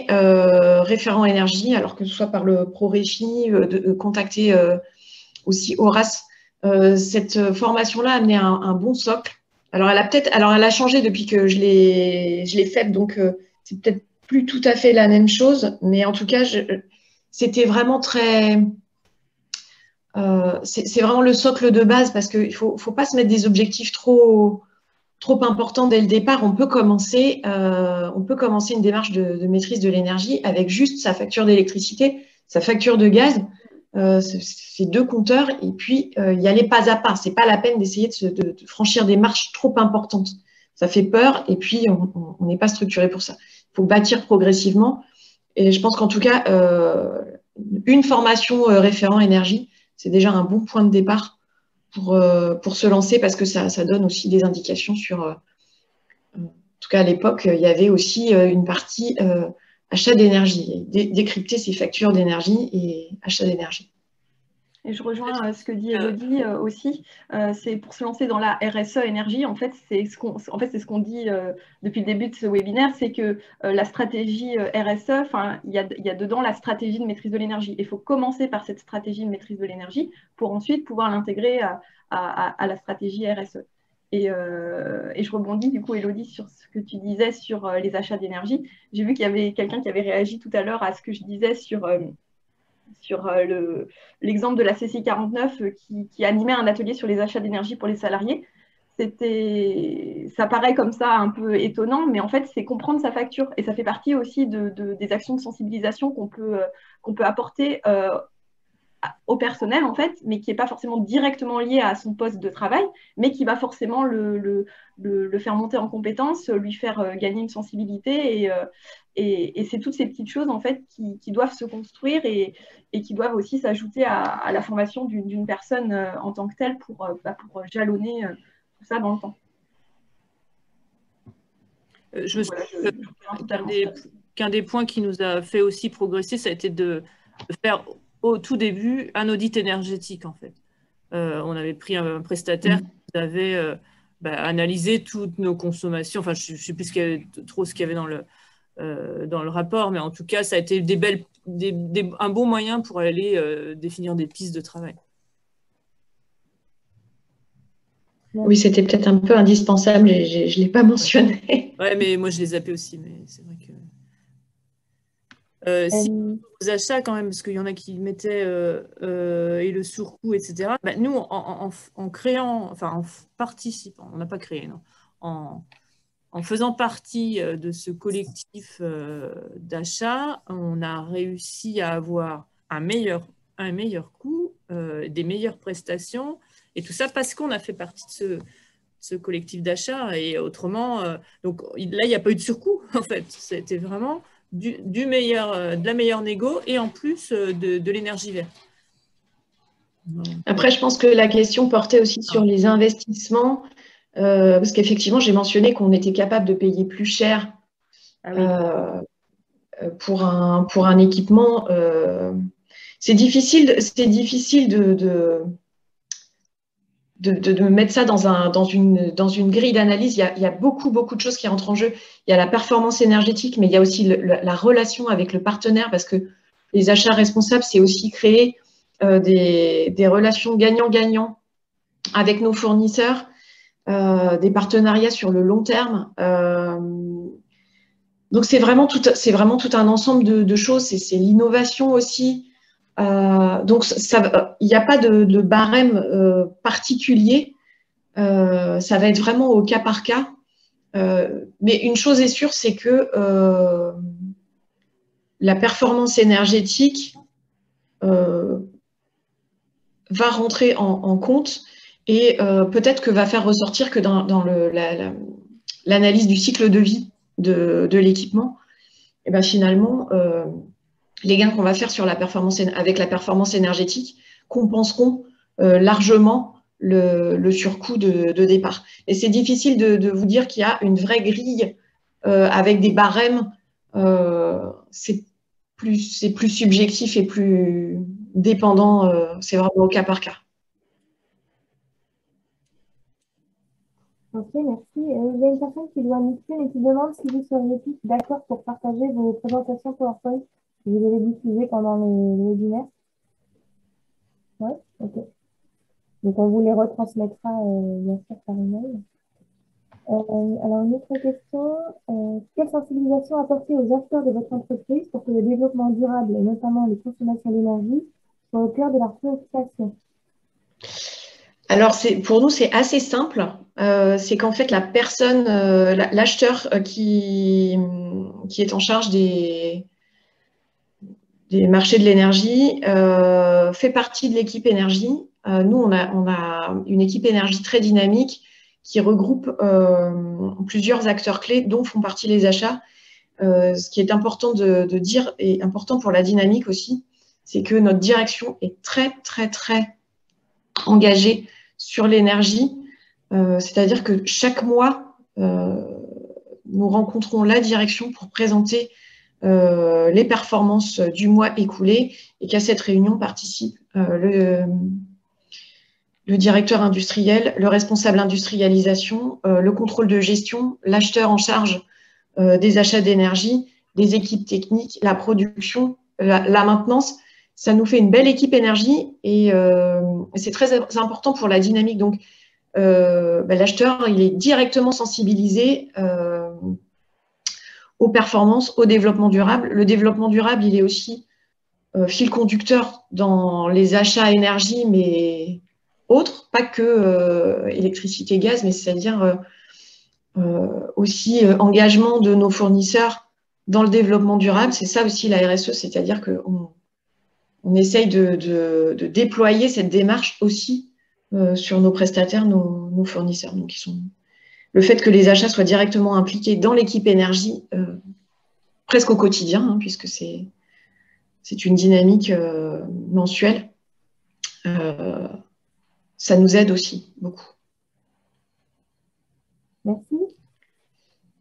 [SPEAKER 5] référent énergie, alors que ce soit par le ProRégie, de contacter aussi Horace. Cette formation-là a amené un bon socle. Alors, elle a changé depuis que je l'ai faite, donc c'est peut-être plus tout à fait la même chose, mais en tout cas, c'était vraiment c'est vraiment le socle de base parce qu'il ne faut pas se mettre des objectifs trop importants dès le départ. On peut commencer une démarche de maîtrise de l'énergie avec juste sa facture d'électricité, sa facture de gaz, ces deux compteurs, et puis y aller pas à pas. C'est pas la peine d'essayer de franchir des marches trop importantes. Ça fait peur et puis on n'est pas structuré pour ça. Il faut bâtir progressivement. Et je pense qu'en tout cas, une formation référent énergie, c'est déjà un bon point de départ pour se lancer, parce que ça donne aussi des indications sur… en tout cas, à l'époque, il y avait aussi une partie achat d'énergie, décrypter ses factures d'énergie et achat d'énergie.
[SPEAKER 2] Et je rejoins ce que dit Élodie aussi. C'est pour se lancer dans la RSE énergie, en fait, c'est ce qu'on dit depuis le début de ce webinaire, c'est que la stratégie RSE, il y a dedans la stratégie de maîtrise de l'énergie. Il faut commencer par cette stratégie de maîtrise de l'énergie pour ensuite pouvoir l'intégrer à la stratégie RSE. Et je rebondis du coup, Élodie, sur ce que tu disais sur les achats d'énergie. J'ai vu qu'il y avait quelqu'un qui avait réagi tout à l'heure à ce que je disais sur l'exemple de la CCI49 qui animait un atelier sur les achats d'énergie pour les salariés. Ça paraît comme ça un peu étonnant, mais en fait, c'est comprendre sa facture. Et ça fait partie aussi des actions de sensibilisation qu'on peut apporter au personnel, en fait, mais qui n'est pas forcément directement lié à son poste de travail, mais qui va forcément le faire monter en compétences, lui faire gagner une sensibilité. Et c'est toutes ces petites choses, en fait, qui doivent se construire et qui doivent aussi s'ajouter à la formation d'une personne en tant que telle pour jalonner tout ça dans le temps.
[SPEAKER 4] Qu'un des points qui nous a fait aussi progresser, ça a été de faire au tout début un audit énergétique, en fait. On avait pris un prestataire qui avait analysé toutes nos consommations. Enfin, je ne sais plus trop ce qu'il y avait dans le rapport, mais en tout cas, ça a été un bon moyen pour aller définir des pistes de travail.
[SPEAKER 5] Oui, c'était peut-être un peu indispensable et je ne l'ai pas mentionné.
[SPEAKER 4] Oui, mais moi, je les zappais aussi, mais c'est vrai que… Si aux achats quand même, parce qu'il y en a qui mettaient et le surcoût, etc. Nous, en créant, enfin en participant, on n'a pas créé, non, en faisant partie de ce collectif d'achat, on a réussi à avoir un meilleur coût, des meilleures prestations, et tout ça parce qu'on a fait partie de ce collectif d'achat. Et autrement, donc là, il n'y a pas eu de surcoût, en fait. C'était vraiment de la meilleure négo et en plus de l'énergie verte.
[SPEAKER 5] Après, je pense que la question portait aussi sur les investissements, parce qu'effectivement, j'ai mentionné qu'on était capable de payer plus cher pour un équipement. C'est difficile de mettre ça dans une grille d'analyse. Il y a beaucoup de choses qui rentrent en jeu. Il y a la performance énergétique, mais il y a aussi la relation avec le partenaire, parce que les achats responsables, c'est aussi créer des relations gagnant-gagnant avec nos fournisseurs, des partenariats sur le long terme. Donc, c'est vraiment tout un ensemble de choses. C'est l'innovation aussi. Donc, il n'y a pas de barème particulier. Ça va être vraiment au cas par cas. Mais une chose est sûre, c'est que la performance énergétique va rentrer en compte, et peut-être que va faire ressortir que dans l'analyse du cycle de vie de l'équipement, et ben finalement, les gains qu'on va faire avec la performance énergétique compenseront largement le surcoût de départ. Et c'est difficile de vous dire qu'il y a une vraie grille avec des barèmes. C'est plus subjectif et plus dépendant. C'est vraiment au cas par cas.
[SPEAKER 1] Ok, merci. Il y a une personne qui doit mixer et qui demande si vous seriez tous d'accord pour partager vos présentations PowerPoint que vous avez diffusées pendant le webinaire. Oui, ok. Donc, on vous les retransmettra bien sûr par email. Alors, une autre question. Quelle sensibilisation apporter aux acteurs de votre entreprise pour que le développement durable, et notamment les consommations d'énergie, soit au cœur de leur préoccupation?
[SPEAKER 5] Alors, pour nous, c'est assez simple. C'est qu'en fait, la personne, l'acheteur qui est en charge des marchés de l'énergie fait partie de l'équipe énergie. Nous, on a une équipe énergie très dynamique qui regroupe plusieurs acteurs clés, dont font partie les achats. Ce qui est important de dire, et important pour la dynamique aussi, c'est que notre direction est très, très, très engagée sur l'énergie. C'est-à-dire que chaque mois, nous rencontrons la direction pour présenter les performances du mois écoulé et qu'à cette réunion participe le directeur industriel, le responsable industrialisation, le contrôle de gestion, l'acheteur en charge des achats d'énergie, les équipes techniques, la production, la maintenance. Ça nous fait une belle équipe énergie et c'est très important pour la dynamique. Donc, l'acheteur, il est directement sensibilisé aux performances, au développement durable. Le développement durable, il est aussi fil conducteur dans les achats énergie, mais autres, pas que électricité, gaz, mais c'est-à-dire aussi engagement de nos fournisseurs dans le développement durable. C'est ça aussi la RSE, c'est-à-dire qu'on essaye de déployer cette démarche aussi sur nos prestataires, nos fournisseurs. Donc, le fait que les achats soient directement impliqués dans l'équipe énergie presque au quotidien, hein, puisque c'est une dynamique mensuelle, ça nous aide aussi beaucoup.
[SPEAKER 1] Merci.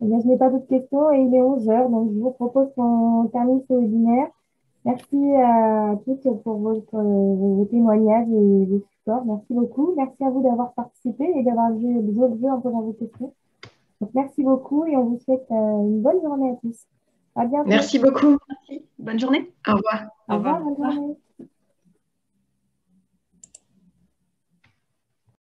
[SPEAKER 1] Eh bien, je n'ai pas d'autres questions et il est 11 h, donc je vous propose qu'on termine ce webinaire. Merci à toutes pour vos témoignages et vos supports. Merci beaucoup. Merci à vous d'avoir participé et d'avoir joué le jeu en posant vos questions. Donc, merci beaucoup et on vous souhaite une bonne journée à tous. À bientôt.
[SPEAKER 5] Merci beaucoup.
[SPEAKER 2] Merci. Bonne journée.
[SPEAKER 5] Au revoir.
[SPEAKER 1] Au revoir. Bonne journée.